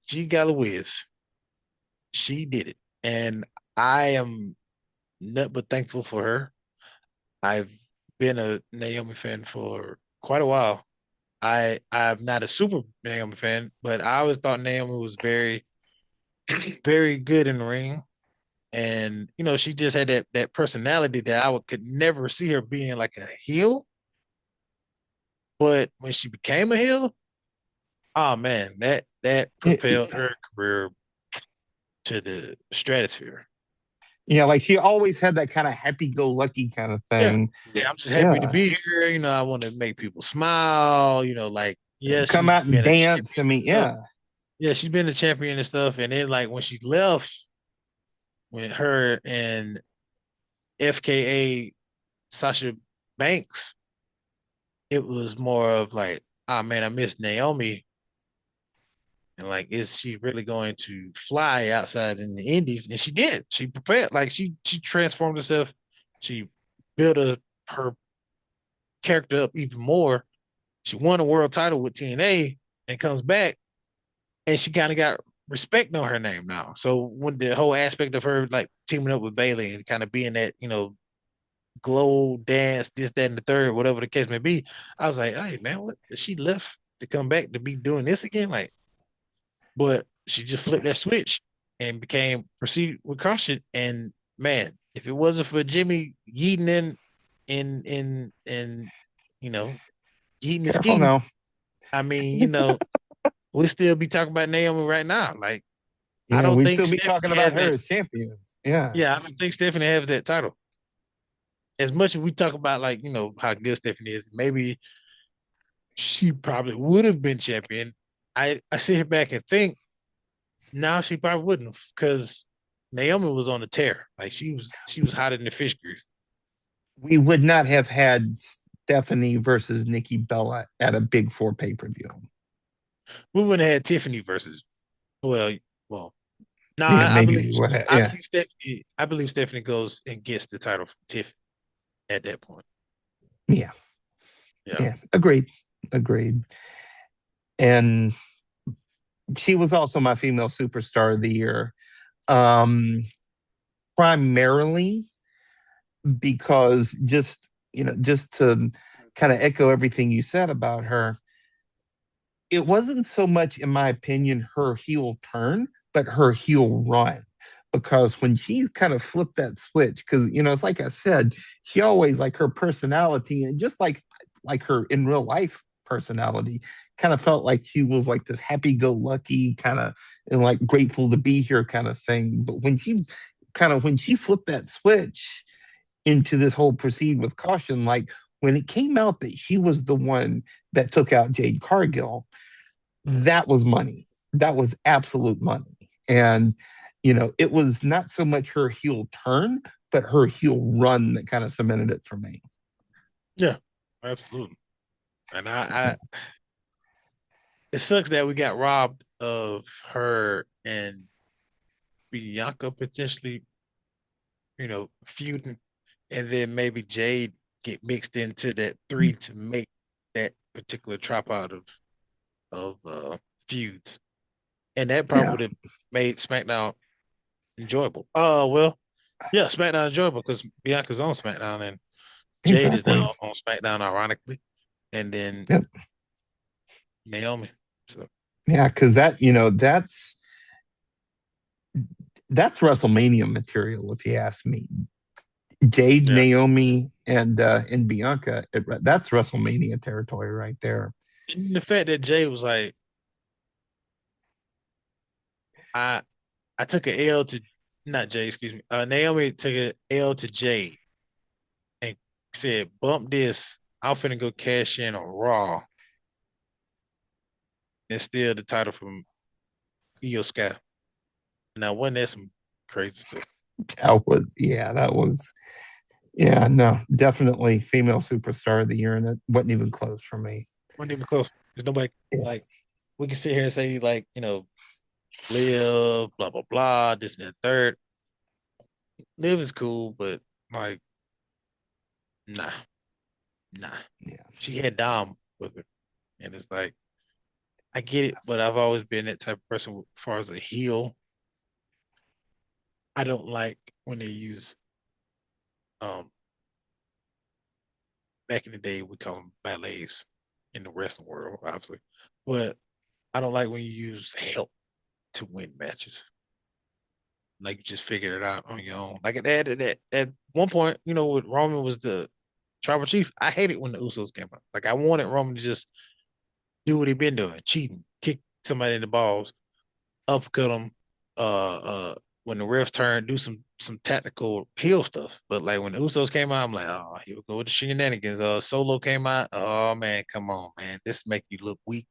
G Galloway's, she did it. And I am nothing but thankful for her. I've been a Naomi fan for quite a while. I'm not a super Naomi fan, but I always thought Naomi was very, very good in the ring. And she just had that personality that could never see her being like a heel. But when she became a heel, oh man, that propelled her career to the stratosphere. Like she always had that kind of happy-go-lucky kind of Yeah. thing. Yeah, I'm just happy to Yeah. be here. I want to make people smile, like, yeah, Come she's out and been a dance. champion I and mean, stuff. yeah. Yeah, she's been a champion and stuff. And then like when she left, when her and FKA Sasha Banks, it was more of like, oh man, I miss Naomi. And like, is she really going to fly outside in the Indies? And she did. She prepared, like she transformed herself. She built her character up even more. She won a world title with TNA and comes back, and she kind of got respect on her name now. So when the whole aspect of her like teaming up with Bailey and kind of being that, glow dance, this, that, and the third, whatever the case may be, I was like, hey man, what she left to come back to be doing this again? Like, but she just flipped that switch and became proceed with caution. And man, if it wasn't for Jimmy yeeting in you know, yeeting the Careful ski, now. I mean, we still be talking about Naomi right now. Like, I Yeah, don't we'd think still be talking Stephanie about has her that. as champion. Yeah. Yeah, I don't think Stephanie has that title. As much as we talk about like, how good Stephanie is, maybe she probably would have been champion. I sit here back and think now she probably wouldn't have because Naomi was on the tear. Like she was hotter than the fish grease. We would not have had Stephanie versus Nikki Bella at a big four pay-per-view. We wouldn't have had Tiffany versus well, well. No, Yeah, I maybe believe we would have. I Yeah. believe Stephanie. I believe Stephanie goes and gets the title from Tiffany at that point. Yeah. Yeah. Yeah. Agreed. Agreed. And she was also my female superstar of the year. Um, primarily because just to kind of echo everything you said about her, it wasn't so much, in my opinion, her heel turn, but her heel run. Because when she kind of flipped that switch, because it's like I said, she always like her personality and just like her in real life personality, kind of felt like she was like this happy-go-lucky kind of and like grateful to be here kind of thing. But when she flipped that switch into this whole proceed with caution, like when it came out that she was the one that took out Jade Cargill, that was money. That was absolute money. And, it was not so much her heel turn, but her heel run that kind of cemented it for me. Yeah, absolutely. And it sucks that we got robbed of her and Bianca potentially, feuding, and then maybe Jade get mixed into that three to make that particular drop out of feuds, and that probably Yeah, would have made SmackDown enjoyable. Well, yeah, SmackDown enjoyable because Bianca's on SmackDown and Jade is exactly. now on SmackDown, ironically, and then Yep. Naomi. So Yeah, because that's WrestleMania material, if you ask me. Jade, yeah, Naomi, and Bianca, that's WrestleMania territory right there. And the fact that Jay was like, I I took an L to not Jay, excuse me. Naomi took an L to Jay and said, "Bump this. I'm finna go cash in on Raw and steal the title from Io Sky." Now, wasn't that some crazy stuff? That was, yeah, no, definitely female superstar of the year, and it wasn't even close for me. Wasn't even close. There's nobody Yeah, like we can sit here and say like Liv, blah blah blah, this and that third. Liv is cool, but like nah, nah. yeah, She had Dom with her, and it's like I get it, but I've always been that type of person as far as a heel. I don't like when they use um back in the day we call them ballets in the wrestling world, obviously. But I don't like when you use help to win matches. Like you just figured it out on your own. Like at one point, when Roman was the tribal chief, I hated when the Usos came out. Like I wanted Roman to just do what he been doing, cheating, kick somebody in the balls, uppercut him, when the refs turn, do some tactical heel stuff. But like when the Usos came out, I'm like, oh, here we go with the shenanigans. Solo came out. Oh man, come on, man. This make you look weak.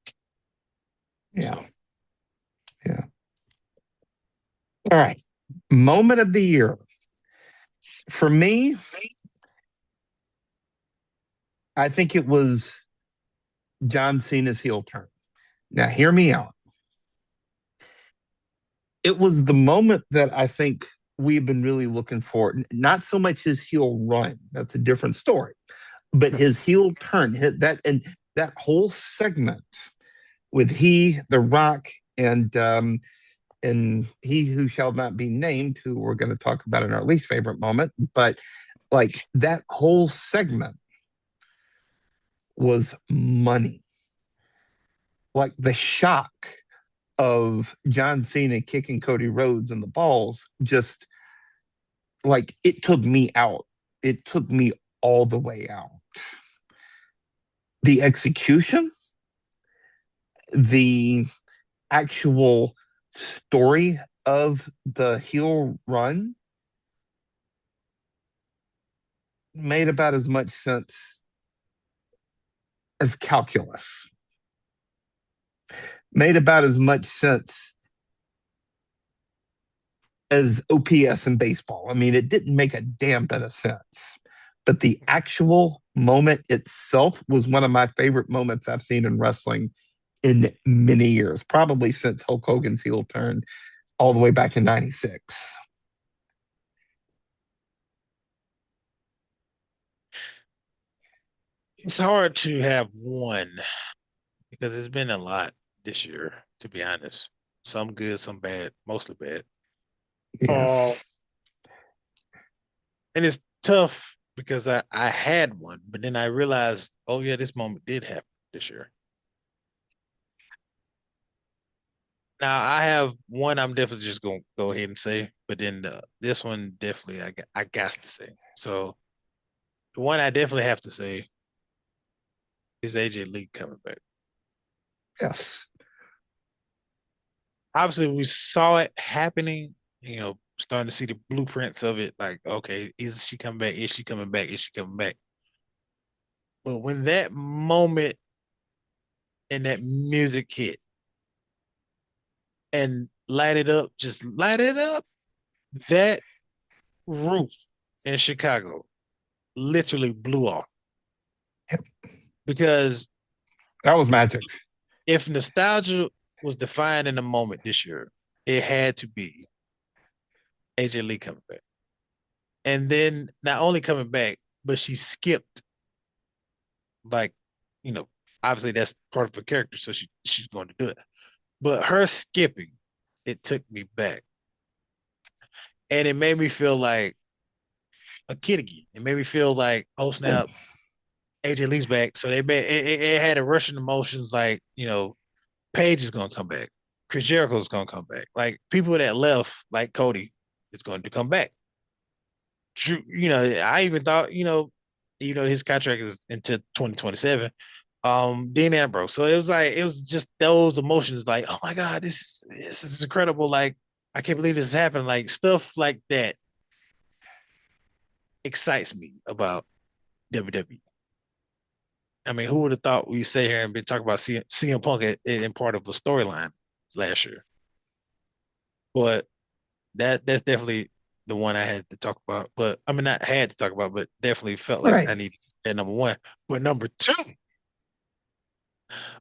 yeah, So yeah. All right. Moment of the year. For me, I think it was John Cena's heel turn. Now, hear me out. It was the moment that I think we've been really looking for. Not so much his heel run, that's a different story, but his heel turn, that whole segment with The Rock, and he who shall not be named, who we're going to talk about in our least favorite moment, but like that whole segment was money. Like the shock of John Cena kicking Cody Rhodes in the balls, just like it took me out. It took me all the way out. The execution, the actual story of the heel run made about as much sense as calculus, made about as much sense as OPS in baseball. I mean, it didn't make a damn bit of sense. But the actual moment itself was one of my favorite moments I've seen in wrestling in many years, probably since Hulk Hogan's heel turn all the way back in '96. it's hard to have one because it's been a lot this year, to be honest. Some good, some bad, mostly bad. Yeah. Oh, and it's tough because I had one, but then I realized, oh yeah, this moment did happen this year. Now I have one I'm definitely just gonna go ahead and say, but then this one definitely I got to say. So the one I definitely have to say is AJ Lee coming back. Yes. Obviously, we saw it happening, starting to see the blueprints of it. Like, okay, is she coming back? Is she coming back? Is she coming back? But when that moment and that music hit and light it up, just light it up, that roof in Chicago literally blew off because That was magic. if nostalgia was defined in the moment this year, it had to be AJ Lee coming back. And then not only coming back, but she skipped like, you know, obviously that's part of her character, so she's going to do it. But her skipping, it took me back. And it made me feel like a kid again. It made me feel like, oh snap, AJ Lee's back. So it had a rushing emotions like, Paige is gonna come back. Chris Jericho's gonna come back. Like people that left, like Cody, is going to come back. True, I even thought, his contract is until 2027. Dean Ambrose. So it was just those emotions, like, oh my God, this is incredible. Like, I can't believe this happened. Like stuff like that excites me about WWE. I mean, who would have thought we sit here and been talking about CM Punk in part of a storyline last year? But that's definitely the one I had to talk about. But I mean, not had to talk about, but definitely felt like I Right. needed that number one. But number two,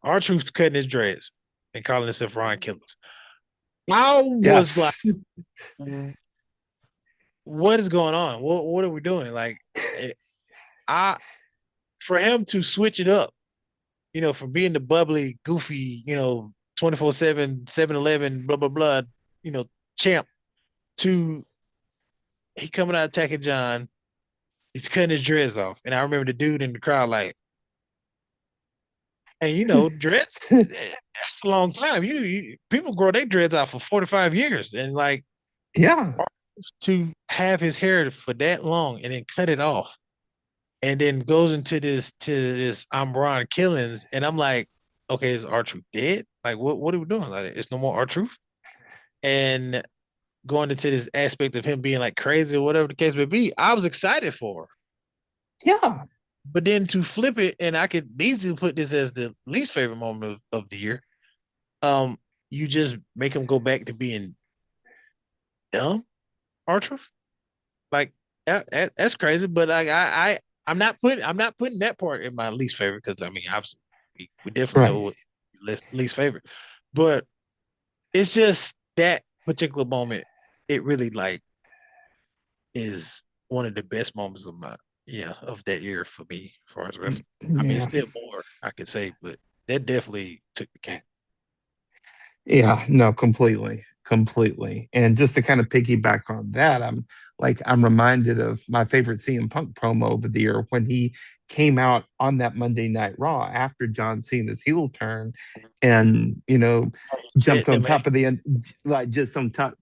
R-Truth cutting his dreads and calling himself Ron Killers. I was like, Yes. what is going on? What are we doing? Like, it, I for him to switch it up, from being the bubbly, goofy, 24/7, 7-Eleven, blah blah blah, you know, champ to he coming out attacking John. He's cutting his dreads off, and I remember the dude in the crowd like, and dreads. That's a long time. People grow their dreads out for 45 years, and like Yeah. to have his hair for that long and then cut it off and then goes into this I'm Ron Killings, and I'm like, okay, is R-Truth dead? Like, what are we doing? Like, it's no more R-Truth, and going into this aspect of him being like crazy or whatever the case may be, I was excited for. Yeah. But then to flip it, and I could easily put this as the least favorite moment of the year. Um, you just make him go back to being dumb, R-Truth. Like that's crazy. But like I'm not putting that part in my least favorite because I mean obviously we definitely know Right. what least favorite, but it's just that particular moment. It really like is one of the best moments of of that year for me as far as wrestling. I mean, it's Yeah. still more I could say, but that definitely took the cake. Yeah, no, completely, completely. And just to kind of piggyback on that, I'm reminded of my favorite CM Punk promo over the year when he came out on that Monday Night Raw after John Cena's heel turn, and jumped That on man, top of the like just on top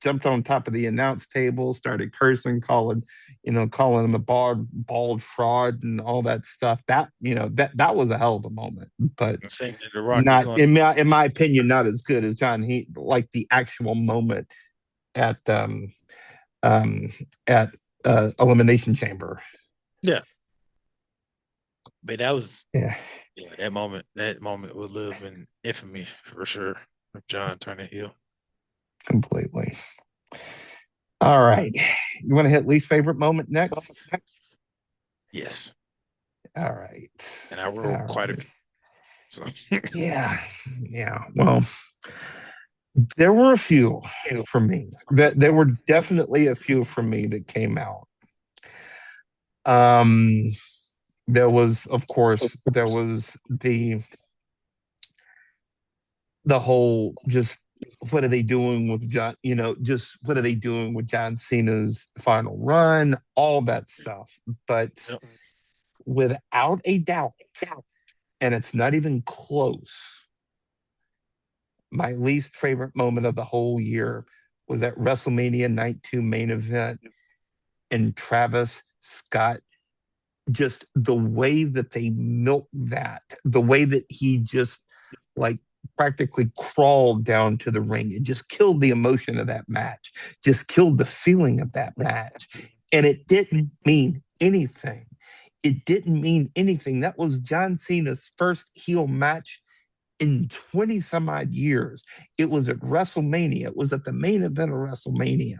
jumped on top of the announce table, started cursing, calling him a bald fraud and all that stuff. That was a hell of a moment, but same as the Rocket not going. in my opinion, not as good as John Heat, like the actual moment at um at Elimination Chamber. Yeah, but that was Yeah, yeah, that moment will live in infamy for sure. Of John turning heel. completely. All right. You want to hit least favorite moment next? Yes, All right. and I All wrote quite a right. few. So Yeah. Yeah. Well, there were a few for me. That there were definitely a few for me that came out. Um there was, of course, there was the whole just what are they doing with John, just what are they doing with John Cena's final run, all that stuff. But yep. without a doubt, and it's not even close, my least favorite moment of the whole year was that WrestleMania Night 2 main event and Travis Scott, just the way that they milked that, the way that he just like practically crawled down to the ring. It just killed the emotion of that match, just killed the feeling of that match. And it didn't mean anything. It didn't mean anything. That was John Cena's first heel match in 20 some odd years. It was at WrestleMania. It was at the main event of WrestleMania.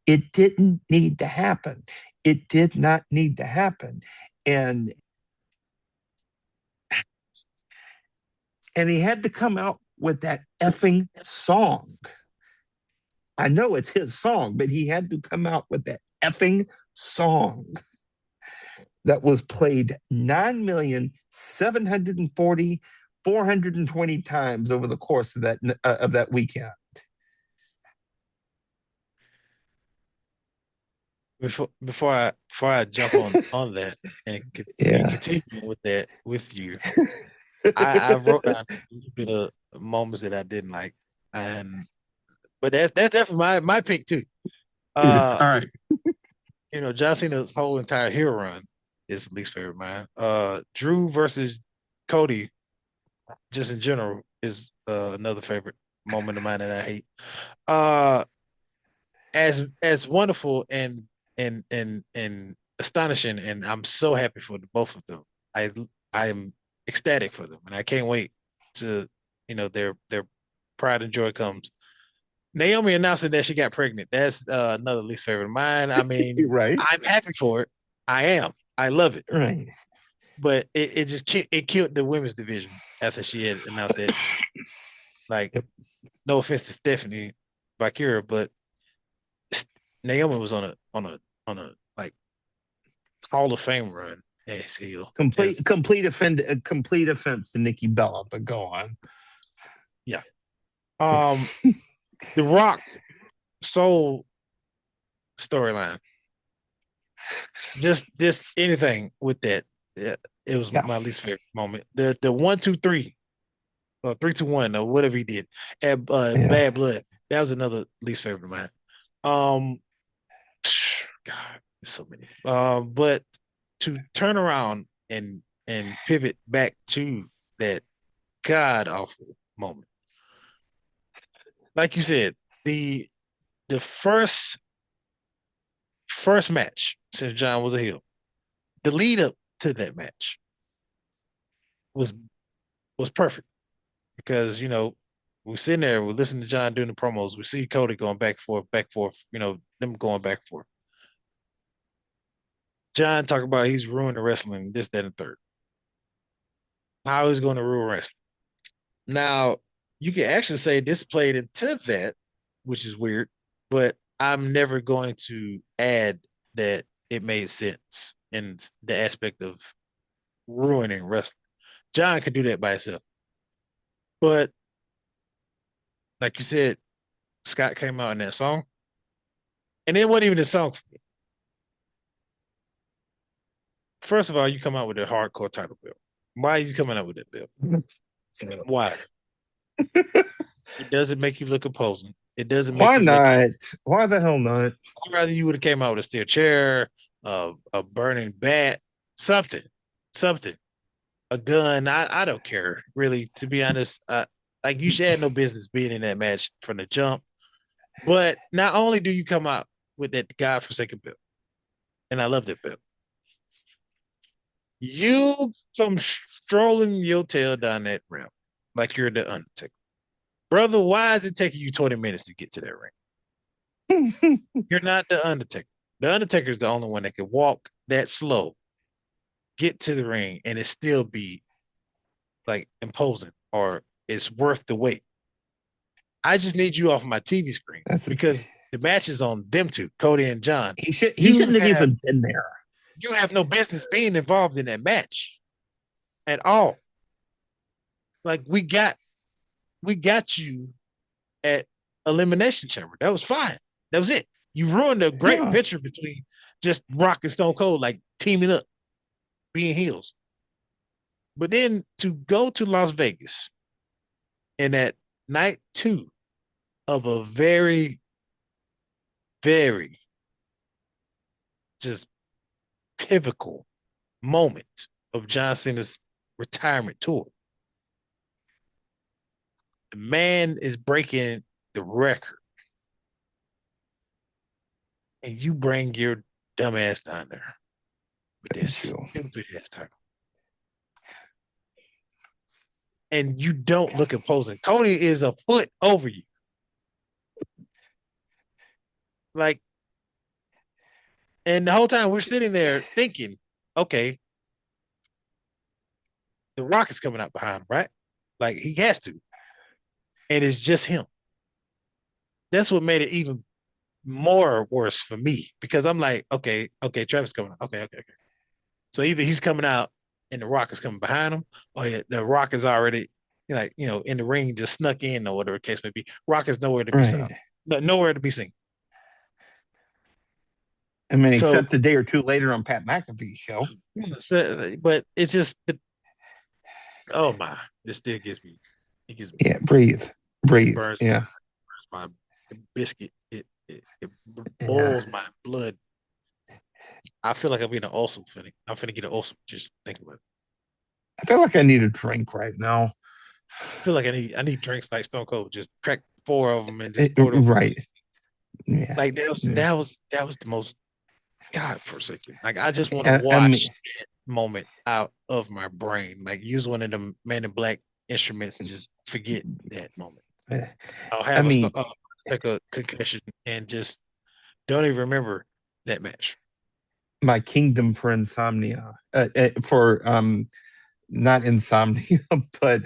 It didn't need to happen. It did not need to happen. And and he had to come out with that effing song. I know it's his song, but he had to come out with that effing song that was played 9,740,420 times over the course of that weekend. Before I jump on that and Yeah. continue with that with you, I wrote down a little bit of moments that I didn't like, and but that's definitely my pick too. All Uh, right. John Cena's whole entire hero run is least favorite of mine. Drew versus Cody, just in general, is another favorite moment of mine that I hate. Uh, as wonderful and astonishing, and I'm so happy for the both of them. I I am ecstatic for them, and I can't wait to their pride and joy comes. Naomi announcing that she got pregnant. That's another least favorite of mine. I mean, Right. I'm happy for it. I am. I love it. Right. But it just it killed the women's division after she had announced that. Like, Yep. no offense to Stephanie Bakira, but Naomi was on a like Hall of Fame run as heel. Complete offense to Nikki Bella, but go on. Yeah. Um, the Rock Soul storyline. Just anything with that. Yeah, it was my least favorite moment. The 1, 2, 3 or 3, 2, 1 or whatever he did at Bad Blood. That was another least favorite of mine. Um, God, there's so many. But to turn around and pivot back to that god awful moment, like you said, the the first match since John was a heel, the lead up to that match was was perfect because we're sitting there, we're listening to John doing the promos, we see Cody going back and forth, them going back and forth. John talking about he's ruined the wrestling, this, that, and third. How he's going to ruin wrestling. Now, you can actually say this played into that, which is weird, but I'm never going to add that it made sense in the aspect of ruining wrestling. John could do that by himself. But like you said, Scott came out in that song, and it wasn't even a song for me. First of all, you come out with a hardcore title belt. Why are you coming out with that belt? Why? It doesn't make you look imposing. It doesn't make Why you look. not? Why the hell not? I'd rather you would have came out with a steel chair, a burning bat, something, something, a gun. I don't care really. To be honest, like you should have no business being in that match from the jump. But not only do you come out with that godforsaken belt, and I love that belt, you come strolling your tail down that ramp like you're the Undertaker. Brother, why is it taking you 20 minutes to get to that ring? You're not the Undertaker. The Undertaker is the only one that can walk that slow, get to the ring, and it still be like imposing or it's worth the wait. I just need you off my TV screen because the match is on them two, Cody and John. He shouldn't have even been there. You have no business being involved in that match at all. Like we got you at Elimination Chamber. That was fine. That was it. You ruined a great picture between just Rock and Stone Cold, like teaming up, being heels. But then to go to Las Vegas and at night 2 of a very, very just pivotal moment of John Cena's retirement tour. The man is breaking the record. And you bring your dumb ass down there with that stupid ass title. And you don't look imposing. Cody is a foot over you. Like, and the whole time we're sitting there thinking, okay, the Rock is coming out behind him, right? Like he has to. And it's just him. That's what made it even more worse for me because I'm like, okay, Travis coming out. Okay. So either he's coming out and the Rock is coming behind him, or the Rock is already in the ring, just snuck in or whatever the case may be. Rock is nowhere to be seen. Nowhere to be seen. I mean, except a day or two later on Pat McAfee's show. But it's just, oh my, this still gives me. It gives me. Yeah, breathe. Burns, yeah, burns my biscuit. It boils my blood. I feel like I'm getting an ulcer. I'm finna get an ulcer just thinking about it. I feel like I need a drink right now. I feel like I need drinks like Stone Cold. Just crack four of them and just pour them. Right. Yeah. Like that was Yeah. that was that was the most God forsaken. Like I just want to I mean, wash that moment out of my brain. Like use one of them Man in Black instruments and just forget that moment. I'll I have mean, like a concussion and just don't even remember that match. my kingdom for insomnia, for not insomnia, but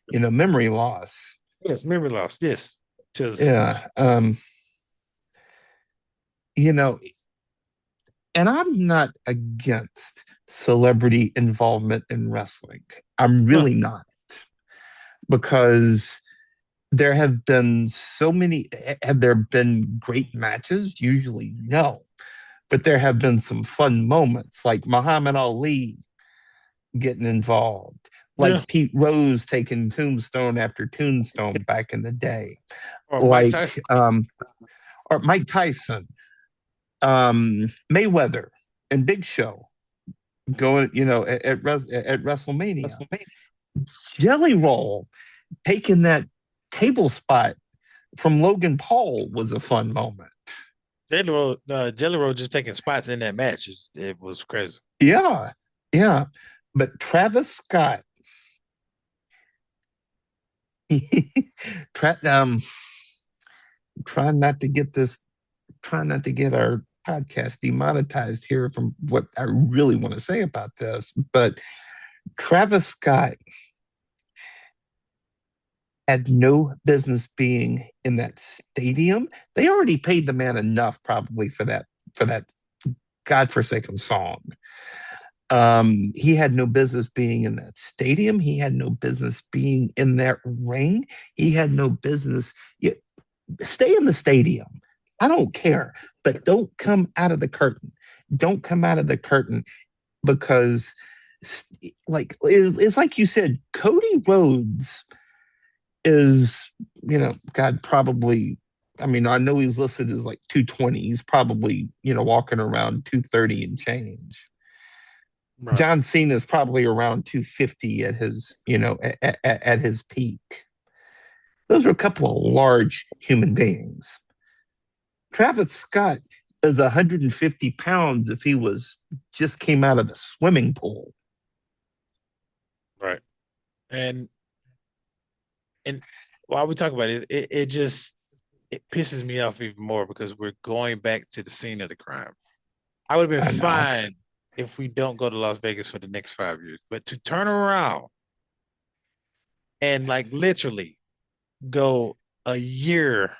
memory loss. Yes, memory loss. Yes, because Yeah. You know, and I'm not against celebrity involvement in wrestling. I'm no, really not, because there have been so many. Have there been great matches? Usually, no. But there have been some fun moments, like Muhammad Ali getting involved, yeah, like Pete Rose taking tombstone after tombstone back in the day, or Mike like Tyson. or Mike Tyson, Mayweather, and Big Show going, at WrestleMania. Jelly Roll taking that table spot from Logan Paul was a fun moment. Jelly Roll just taking spots in that match. It was crazy. Yeah, yeah. But Travis Scott, tra- um, trying not to get this, trying not to get our podcast demonetized here from what I really want to say about this. But Travis Scott had no business being in that stadium. They already paid the man enough, probably, for that godforsaken song. He had no business being in that stadium. He had no business being in that ring. He had no business. You, stay in the stadium. I don't care, but don't come out of the curtain. Don't come out of the curtain, because, like, it's like you said, Cody Rhodes is, God, probably. I mean, I know he's listed as like 220. He's probably, walking around 230 and change. Right. John Cena is probably around 250 at his, at his peak. Those are a couple of large human beings. Travis Scott is 150 pounds if he was just came out of the swimming pool. Right. And and while we talk about it just it pisses me off even more because we're going back to the scene of the crime. I would have been I know. fine if we don't go to Las Vegas for the next 5 years, but to turn around and like literally go a year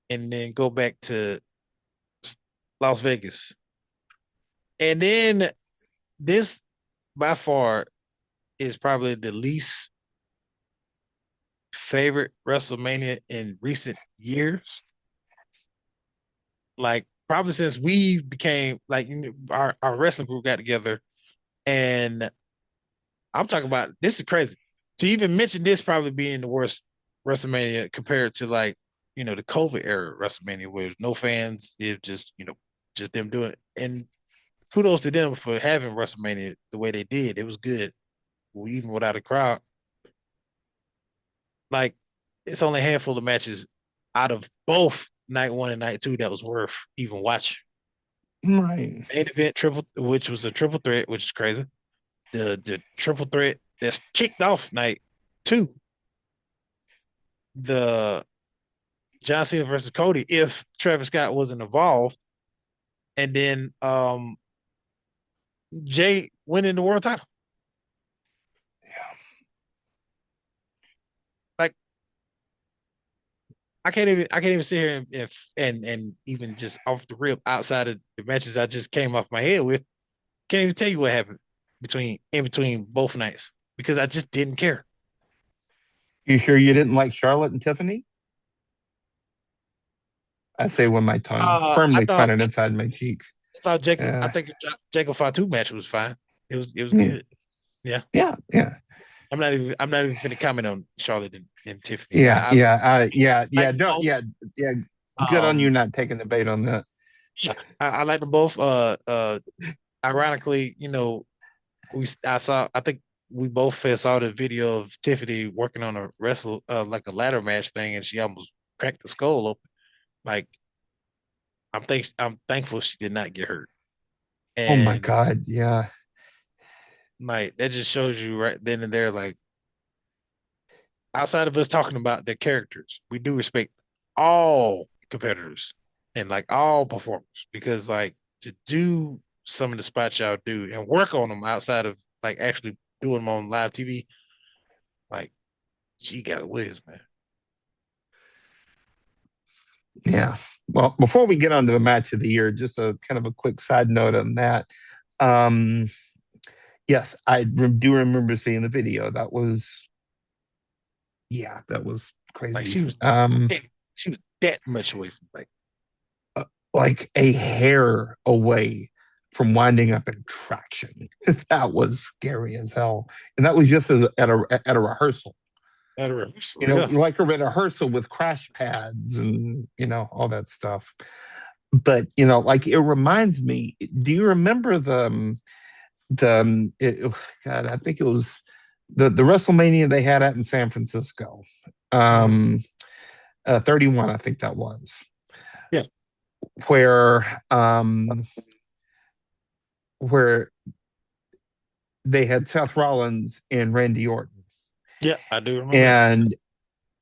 and then go back to Las Vegas, and then this by far is probably the least favorite WrestleMania in recent years. Like probably since we became like our wrestling group got together, and I'm talking about this is crazy. To even mention this probably being the worst WrestleMania compared to like the COVID era WrestleMania where there's no fans, it just just them doing it. And kudos to them for having WrestleMania the way they did. It was good, even without a crowd. Like it's only a handful of matches out of both night one and night two that was worth even watching. Right. Main event triple, which was a triple threat, which is crazy. The triple threat that's kicked off night two. The John Cena versus Cody, if Travis Scott wasn't involved, and then Jay winning the world title. Like I can't even sit here and even just off the rip outside of the matches I just came off my head with. Can't even tell you what happened in between both nights because I just didn't care. You sure you didn't like Charlotte and Tiffany? I say when my tongue I firmly thought planted inside my cheek. I Uh, think the Jacob Fatu match was fine. It was yeah, good. Yeah. yeah, yeah. I'm not even going to comment on Charlotte and Tiffany. Yeah, yeah, yeah, Like yeah. them Don't, both. yeah, yeah. Good on you Um, not taking the bait on that. yeah, I like them both. Ironically, we I saw I think we both saw the video of Tiffany working on a wrestle like a ladder match thing, and she almost cracked the skull open. Like I'm thankful she did not get hurt. Oh my And God. Yeah. like that just shows you right then and there, like outside of us talking about their characters, we do respect all competitors and like all performers because like to do some of the spots y'all do and work on them outside of like actually doing them on live TV, like she got whiz, man. Yeah. Well, before we get on to the match of the year, just a kind of a quick side note on that. Um, yes, do remember seeing the video. Yeah, that was Like crazy. Um, she was that much away from like a hair away from winding up in traction. That was scary as hell. And that was just at a rehearsal. at a rehearsal. You know, Yeah. like a rehearsal with crash pads and, all that stuff. But, like it reminds me, do you remember God, I think it was the WrestleMania they had out in San Francisco. Mhm. 31, I think that was, Yeah. where they had Seth Rollins and Randy Orton. Yeah, I do remember that.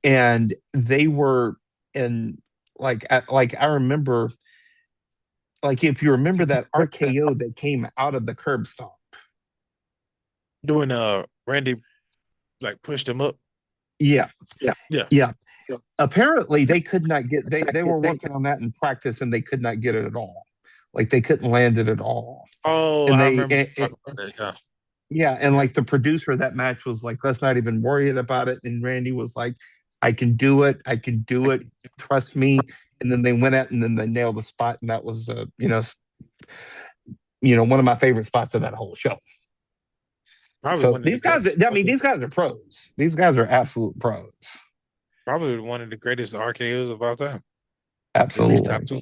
And they were in, like I remember, like if you remember that RKO that came out of the curb stomp. Doing Randy like pushed him up. Yeah. Yeah. Yeah. Apparently they could not get they were working on that in practice and they could not get it at all. Like they couldn't land it at all. Oh, And I they remember talking about that. Yeah. yeah, and like the producer of that match was like, let's not even worry about it. And Randy was like, I can do it. I can do it. Trust me. And then they went out and then they nailed the spot. And that was, one of my favorite spots of that whole show. Probably So one of the these guys, best. I mean, these guys are pros. These guys are absolute pros. Probably one of the greatest RKOs of all time. At least top Absolutely. two.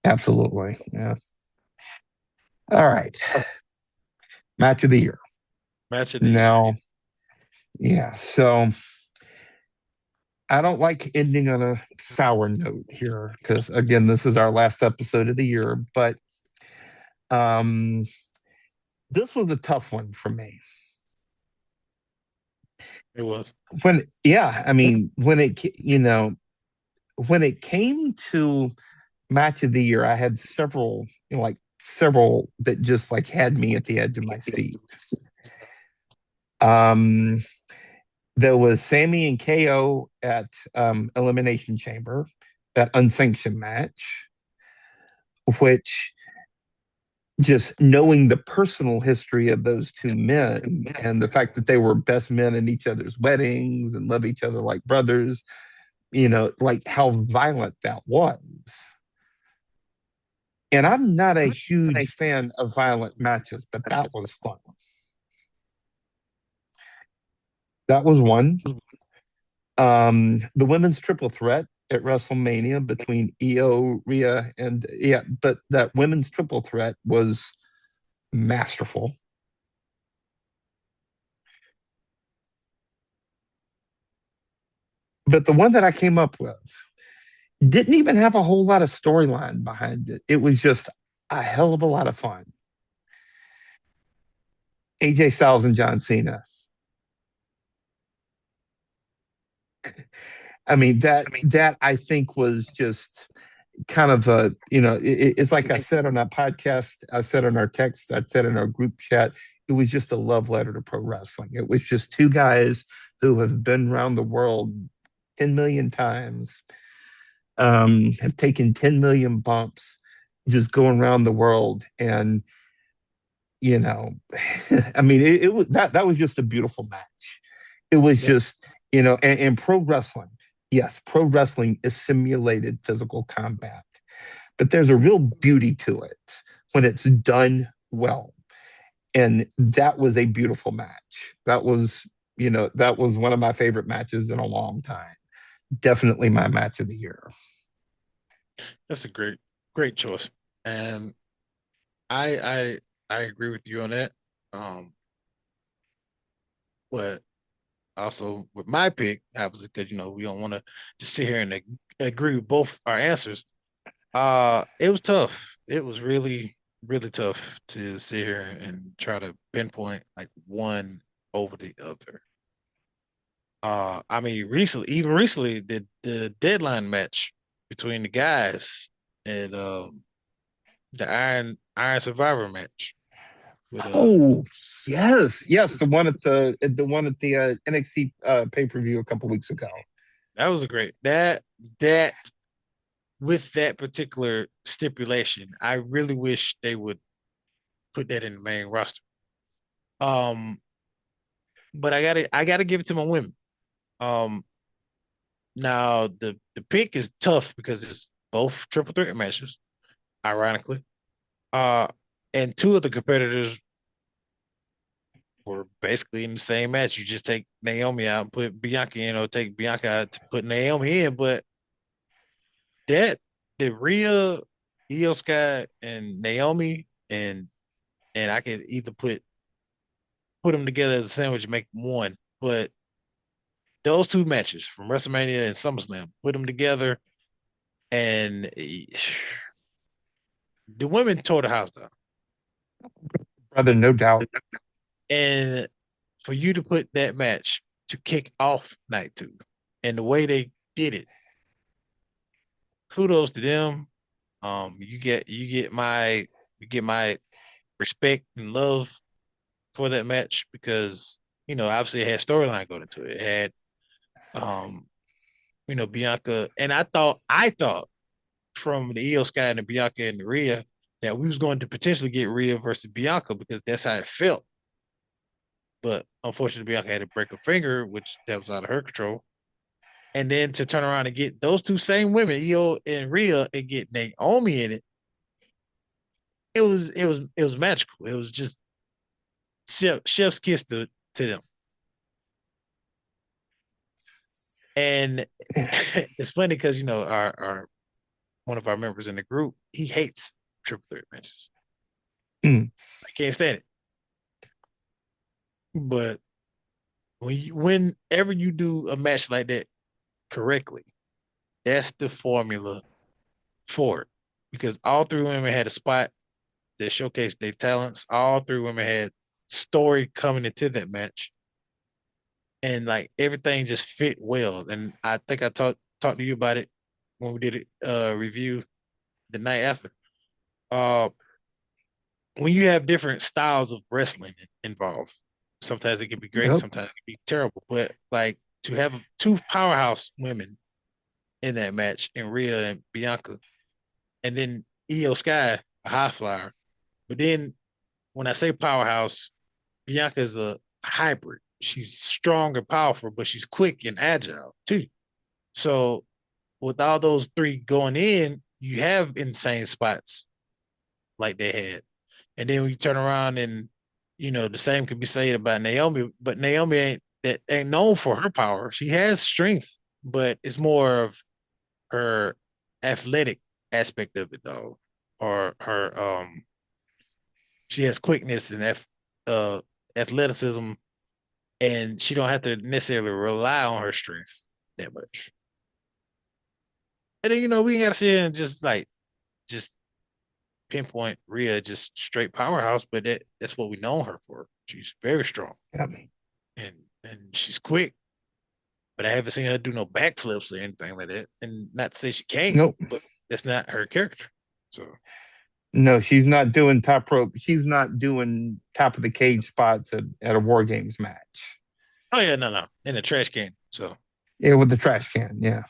Absolutely. Yeah. All right. Match of the year. Match of the year. Now, yeah. So I don't like ending on a sour note here because, again, this is our last episode of the year. But um, this was a tough one for me. It was. Yeah, I mean, when it came to match of the year, I had several, several that just like had me at the edge of my seat. Um, there was Sammy and KO at Elimination Chamber, that unsanctioned match, which just knowing the personal history of those two men and the fact that they were best men in each other's weddings and love each other like brothers, like how violent that was. And I'm not a huge fan of violent matches, but that was fun. That was one. The women's triple threat at WrestleMania between Io, Rhea, and yeah, but that women's triple threat was masterful. But the one that I came up with didn't even have a whole lot of storyline behind it. It was just a hell of a lot of fun. AJ Styles and John Cena. I mean that I think was just kind of it's like I said on that podcast, I said on our text, I said in our group chat, it was just a love letter to pro wrestling. It was just two guys who have been around the world 10 million times, have taken 10 million bumps, just going around the world. And, you know, I mean, it was that was just a beautiful match. It was Yeah. just, and pro wrestling, yes, pro wrestling is simulated physical combat, but there's a real beauty to it when it's done well. And that was a beautiful match. That was one of my favorite matches in a long time. Definitely my match of the year. That's a great choice. And I I I agree with you on that. Um But also with my pick, obviously, because we don't want to just sit here and agree with both our answers. It was tough. It was really, really tough to sit here and try to pinpoint like one over the other. I mean, even recently, the deadline match between the guys and the Iron Survivor match with Oh yes, the one at the NXT pay-per-view a couple weeks ago. that was a great that with that particular stipulation. I really wish they would put that in the main roster. Um, but I gotta give it to my women. Um, now the pick is tough because it's both triple threat matches, ironically. Uh, and two of the competitors were basically in the same match. You just take Naomi out and put Bianca in, or take Bianca out to put Naomi in. But that the Rhea, Io Sky, and Naomi, and I could either put them together as a sandwich and make one. But those two matches from WrestleMania and SummerSlam, put them together, and the women tore the house down. Brother, no doubt. And for you to put that match to kick off night two, and the way they did it, kudos to them. You get my respect and love for that match because obviously it had storyline going into it. It had um Bianca, and I thought from the Io Sky and the Bianca and the Rhea that we was going to potentially get Rhea versus Bianca because that's how it felt. But unfortunately, Bianca had to break a finger, which that was out of her control. And then to turn around and get those two same women, Io and Rhea, and get Naomi in it, it was magical. It was just chef's kiss to them. And it's funny because our one of our members in the group, he hates triple threat matches. Mm. I can't stand it. But whenever you do a match like that correctly, that's the formula for it. Because all three women had a spot that showcased their talents. All three women had story coming into that match, and like everything just fit well. And I think I talked to you about it when we did a review the night after. Uh, when you have different styles of wrestling involved, sometimes it can be great, Yep. sometimes it can be terrible. But like to have two powerhouse women in that match, in Rhea and Bianca, and then Io Sky, a high flyer. But then when I say powerhouse, Bianca's a hybrid. She's strong and powerful, but she's quick and agile too. So with all those three going in, you have insane spots like they had. And then we turn around and the same could be said about Naomi, but Naomi ain't known for her power. She has strength, but it's more of her athletic aspect of it though. Or her she has quickness and uh athleticism, and she don't have to necessarily rely on her strength that much. And then we ain't gotta sit here and just pinpoint Rhea just straight powerhouse, but that's what we know her for. She's very strong Yep. and she's quick, but I haven't seen her do no backflips or anything like that. And not to say she can't, Nope. but that's not her character. So No, she's not doing top rope. She's not doing top of the cage spots at a War Games match. oh yeah, no. In the trash can. So Yeah, with the trash can. Yeah.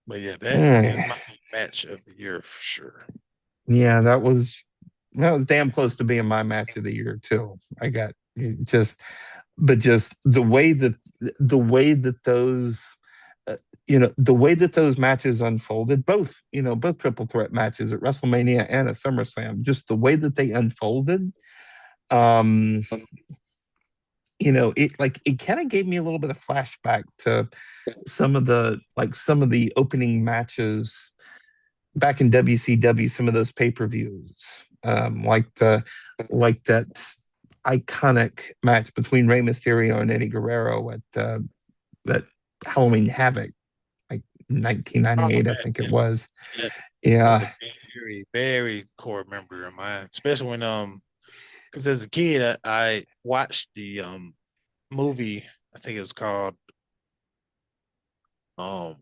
but yeah, All that is right. my match of the year for sure. Yeah, that was damn close to being my match of the year too. I got just, but just the way that those, the way that those matches unfolded, both triple threat matches at WrestleMania and at SummerSlam, just the way that they unfolded, um, it kind of gave me a little bit of flashback to some of the opening matches back in WCW, some of those pay-per-views, like that iconic match between Rey Mysterio and Eddie Guerrero at that Halloween Havoc, like Oh, 1998, I man, think it yeah, was. yeah. That's Yeah. a very, very core member of mine, especially when because as a kid, I watched the movie. I think it was called um,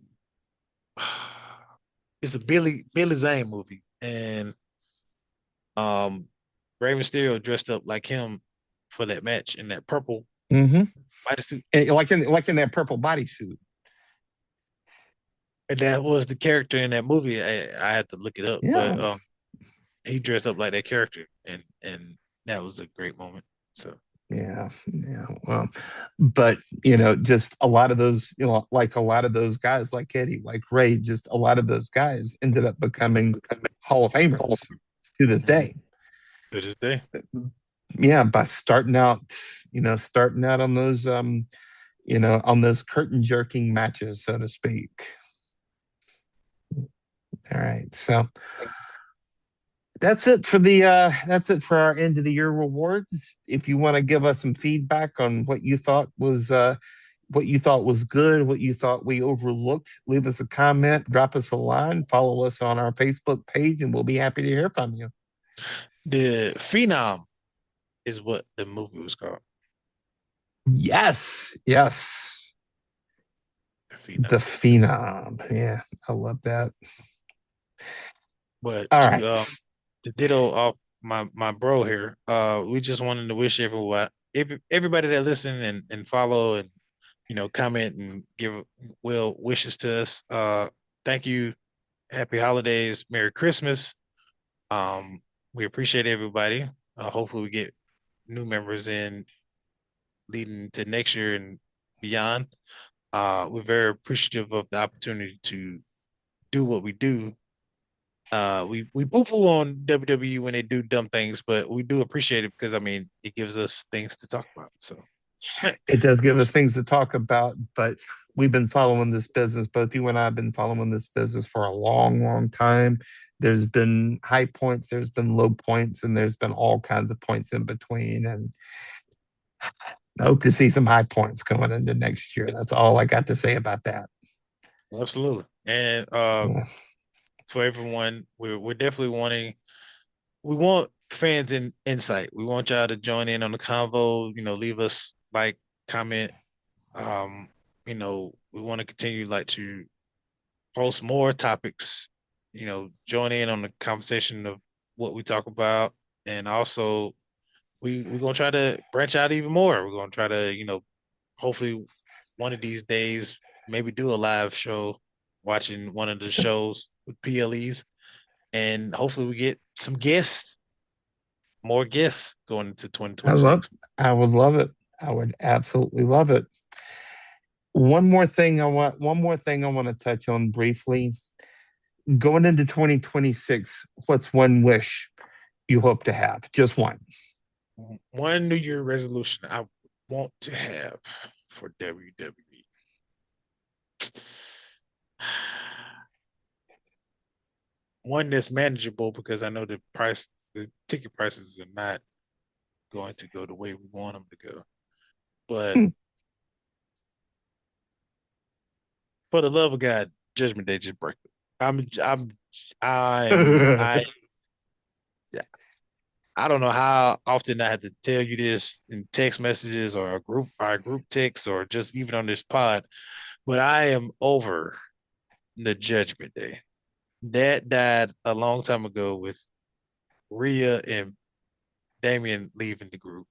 it's a Billy Zane movie, and um, Rey Mysterio dressed up like him for that match in that purple Mm-hmm. bodysuit, Like in that purple bodysuit. and that was the character in that movie. I had to look it up, but Yeah. he dressed up like that character, and that was a great moment. So Yeah, yeah. Well, but just a lot of those, like a lot of those guys, like Eddie, like Ray, just a lot of those guys ended up becoming Hall of Famers to this mhm, day. to this day, Yeah, by starting out on those curtain jerking matches, so to speak. All right, so that's it for our end of the year rewards. If you want to give us some feedback on what you thought was good, what you thought we overlooked, leave us a comment, drop us a line, follow us on our Facebook page, and we'll be happy to hear from you. the Phenom is what the movie was called. Yes, yes. The The Phenom. Phenom. Yeah, I love that. But All right. to ditto off my bro here, we just wanted to wish everybody that listen and follow and comment and give well wishes to us. Thank you, happy holidays, Merry Christmas. Um, we appreciate everybody. Hopefully, we get new members in leading to next year and beyond. We're very appreciative of the opportunity to do what we do. We poo-poo on WWE when they do dumb things, but we do appreciate it because I mean it gives us things to talk about. So It does give us things to talk about, but we've been following this business. Both you and I have been following this business for a long, long time. There's been high points, there's been low points, and there's been all kinds of points in between. And I hope to see some high points going into next year. That's all I got to say about that. absolutely. And Yeah. for everyone, we're definitely we want fans in insight. We want y'all to join in on the convo, leave us like, comment. Um, we want to continue like to post more topics, join in on the conversation of what we talk about. And also we're gonna try to branch out even more. We're gonna try to, hopefully one of these days, maybe do a live show watching one of the shows with PLEs. And hopefully we get some guests, more guests going into I love 2026. I would love it. I would absolutely love it. One more thing I want to touch on briefly. Going into 2026, what's one wish you hope to have? Just one. One New Year resolution I want to have for WWE. One that's manageable because I know the ticket prices are not going to go the way we want them to go. But for the love of God, Judgment Day just break it. I I don't know how often I had to tell you this in text messages or our group text or just even on this pod, but I am over the Judgment Day. That died a long time ago with Rhea and Damian leaving the group.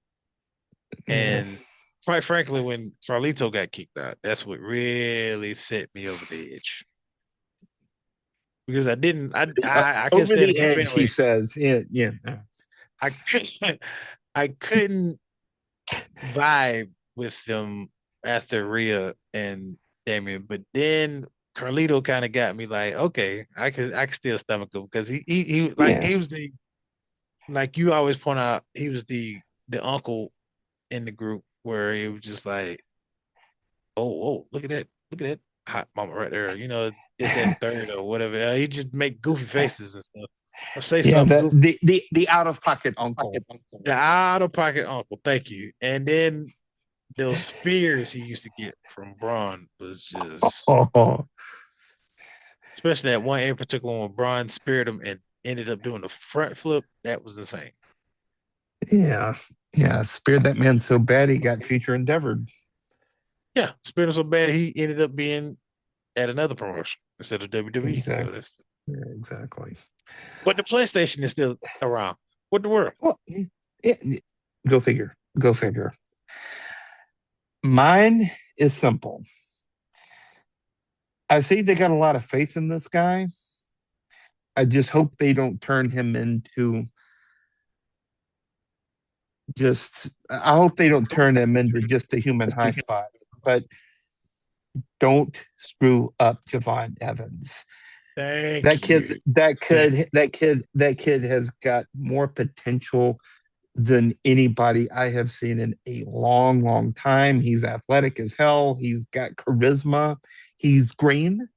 Yeah. And quite frankly, when Carlito got kicked out, that's what really set me over the edge. Because I didn't I couldn't Over stand the the group edge, he anyway. says. Yeah, yeah. I couldn't I couldn't vibe with them after Rhea and Damian, but then Carlito kind of got me like, okay, I could still stomach him because Yeah. he was the like you always point out, he was the uncle in the group where he was just like, oh, look at that hot mama right there, this, that, and third or whatever. He just make goofy faces and stuff. Or say Yeah, something the goofy. the out of pocket uncle. The out of pocket uncle. Thank you. And then those spears he used to get from Braun was just, Oh, especially that one in particular when Braun speared him and ended up doing the front flip. That was insane. yeah, yeah. Speared that man so bad he got future endeavored. Yeah, speared him so bad he ended up being at another promotion instead of WWE. So Exactly. that's, Yeah, exactly. but the PlayStation is still around. What the world? Well, go figure. Go figure. Mine is simple. I see they got a lot of faith in this guy. I just hope they don't turn him into just. I hope they don't turn him into just a human high spot. But don't screw up Javon Evans. Thank That kid, you. that kid has got more potential than anybody I have seen in a long, long time. He's athletic as hell. He's got charisma. He's green,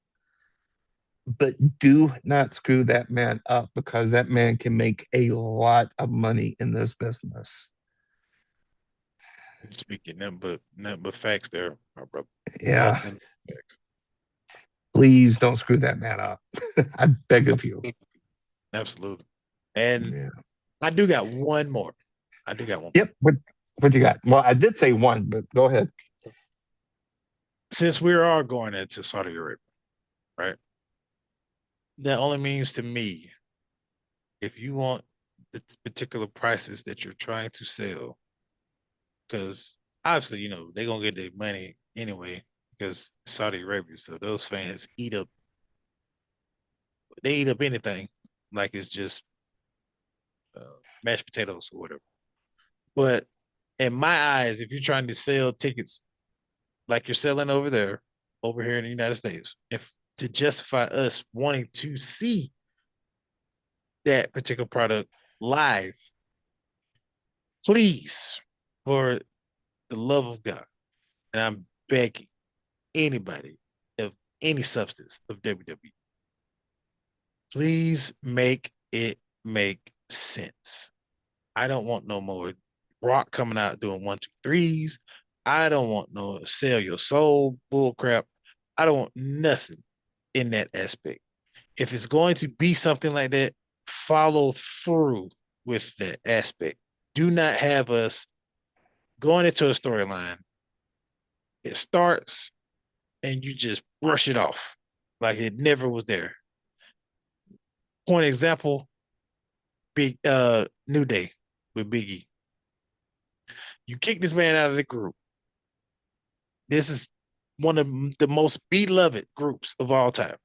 but do not screw that man up because that man can make a lot of money in this business. Speaking nothing but facts there, my brother. Yeah, Nothing but facts. please don't screw that man up. I beg of you. Absolutely. And Yeah. I do got one more. I do got one more. Yep. What you got? Well, I did say one, but go ahead. Since we are going into Saudi Arabia, right? That only means to me, if you want the particular prices that you're trying to sell, because obviously, they're gonna get their money anyway, because Saudi Arabia, so those fans they eat up anything like it's just mashed potatoes or whatever. But in my eyes, if you're trying to sell tickets like you're selling over there, over here in the United States, if to justify us wanting to see that particular product live, please, for the love of God, and I'm begging anybody of any substance of WWE, please make it make sense. I don't want no more Rock coming out doing 1, 2, 3s. I don't want no sell your soul bull crap. I don't want nothing in that aspect. If it's going to be something like that, follow through with that aspect. Do not have us going into a storyline. It starts and you just brush it off like it never was there. Point example, big New Day with Biggie. You kick this man out of the group. This is one of the most beloved groups of all time.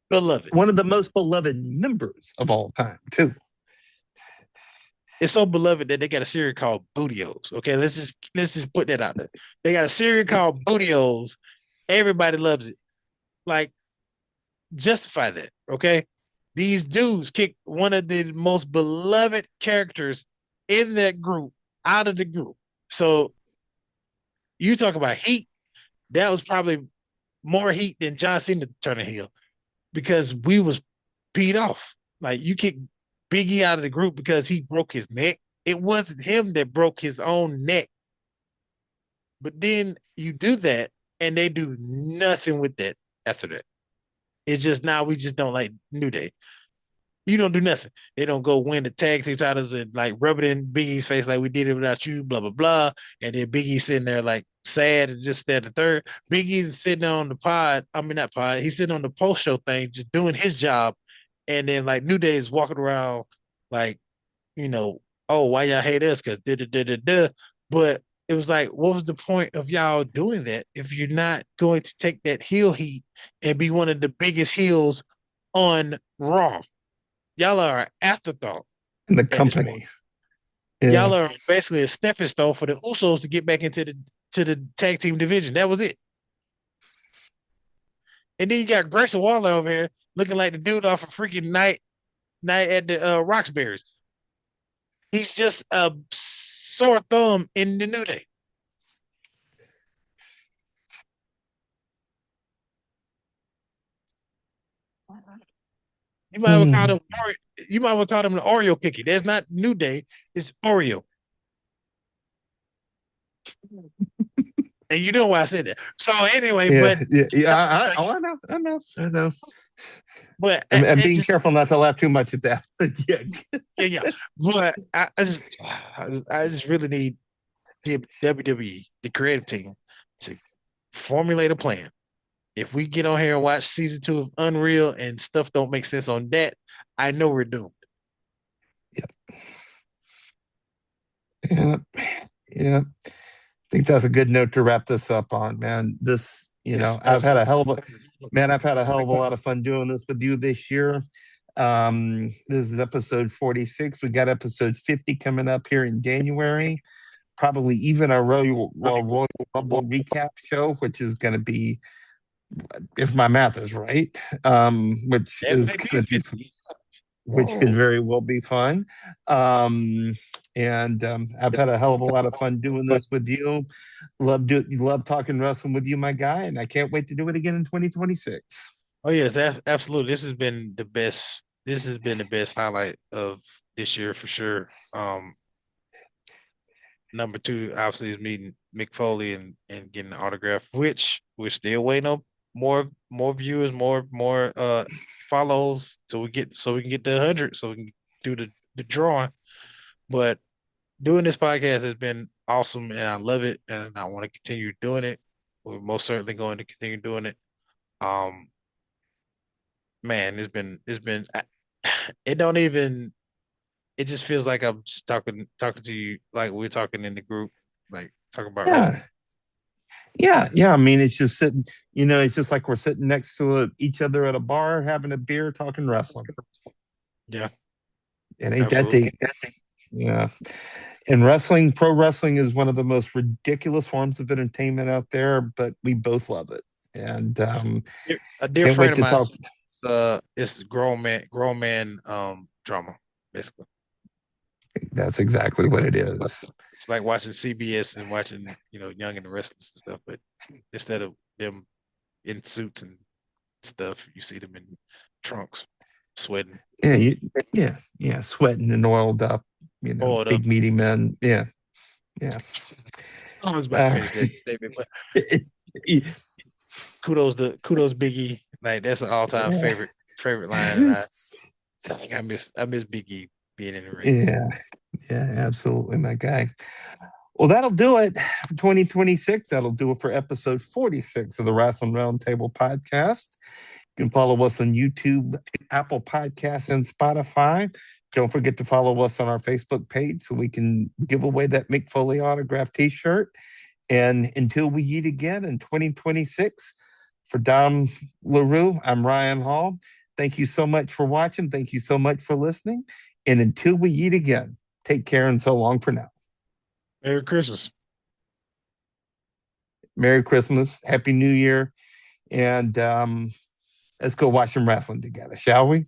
Beloved. One of the most beloved members of all time, too. It's so beloved that they got a series called Bootios. Okay, let's just put that out there. They got a series called Bootios. Everybody loves it. Like, justify that. Okay. These dudes kicked one of the most beloved characters in that group out of the group. So you talk about heat. That was probably more heat than John Cena turning heel because we was peed off. Like you kicked Biggie out of the group because he broke his neck. It wasn't him that broke his own neck. But then you do that and they do nothing with that after that. It's just now we just don't like New Day. You don't do nothing. They don't go win the tag team titles and like rub it in Biggie's face like we did it without you, blah, blah, blah. And then Biggie's sitting there like sad and just that the third. Biggie's sitting on the pod. I mean, not pod. He's sitting on the post show thing, just doing his job. And then like New Day is walking around like, you know, oh, why y'all hate us? Because da da da da da. But it was like, what was the point of y'all doing that if you're not going to take that heel heat and be one of the biggest heels on Raw? Y'all are an afterthought In the at this point. company. Yeah. Y'all are basically a stepping stone for the Usos to get back into the tag team division. That was it. And then you got Grayson Waller over here looking like the dude off a freaking night at the Roxbury's. He's just a sore thumb in the New Day. You might have called him you might have called him the Oreo cookie. There's not New Day, it's Oreo. And you know why I said that. So anyway, Yeah, but yeah, yeah. I know. but I'm it being just careful not to laugh too much at that. Yeah. yeah. But I just really need the WWE, the creative team, to formulate a plan. If we get on here and watch season 2 of Unreal and stuff don't make sense on that, I know we're doomed. Yeah, yeah. I think that's a good note to wrap this up on, man. This, Yes, I've had a absolutely. hell of a man. I've had a hell of a lot of fun doing this with you this year. This is episode 46. We got episode 50 coming up here in January. Probably even a Royal Rumble recap show, which is going to be, if my math is right, which That is may be going to be, 50. which could Whoa. very well be fun. And I've had a hell of a lot of fun doing this with you. Love talking wrestling with you, my guy, and I can't wait to do it again in 2026. Oh yes, absolutely. This has been the best. This has been the best highlight of this year for sure. Number two, obviously, is meeting Mick Foley and getting the autograph, which we're still waiting on more viewers, more follows, so we can get to 100, so we can do the drawing. But doing this podcast has been awesome, and I love it, and I want to continue doing it. We're most certainly going to continue doing it. Um, man, it's been it don't even it just feels like I'm just talking to you like we're talking in the group, like talking about wrestling. Yeah, yeah. I mean, it's just sitting. It's just like we're sitting next to each other at a bar, having a beer, talking wrestling. Yeah, It ain't that absolutely. deep. Yeah. And wrestling, pro wrestling is one of the most ridiculous forms of entertainment out there, but we both love it. And A dear can't friend wait of to mine talk. says it's grown man drama, basically. That's exactly what it is. It's like watching CBS and watching, Young and the Restless and stuff, but instead of them in suits and stuff, you see them in trunks, sweating, Yeah, yeah, sweating and oiled up, oiled up. big meaty men. Yeah, yeah. I was about to All finish that right. statement, but kudos Biggie. Like that's an all-time Yeah. favorite line, and I miss Biggie being in the ring. Yeah, yeah, absolutely, my guy. Well, that'll do it for 2026. That'll do it for episode 46 of the Wrestling Roundtable podcast. You can follow us on YouTube, Apple Podcasts, and Spotify. Don't forget to follow us on our Facebook page so we can give away that Mick Foley autograph t-shirt. And until we eat again in 2026, for Dom LaRue, I'm Ryan Hall. Thank you so much for watching. Thank you so much for listening. And until we eat again, take care and so long for now. Merry Christmas. Merry Christmas. Happy New Year. And let's go watch some wrestling together, shall we?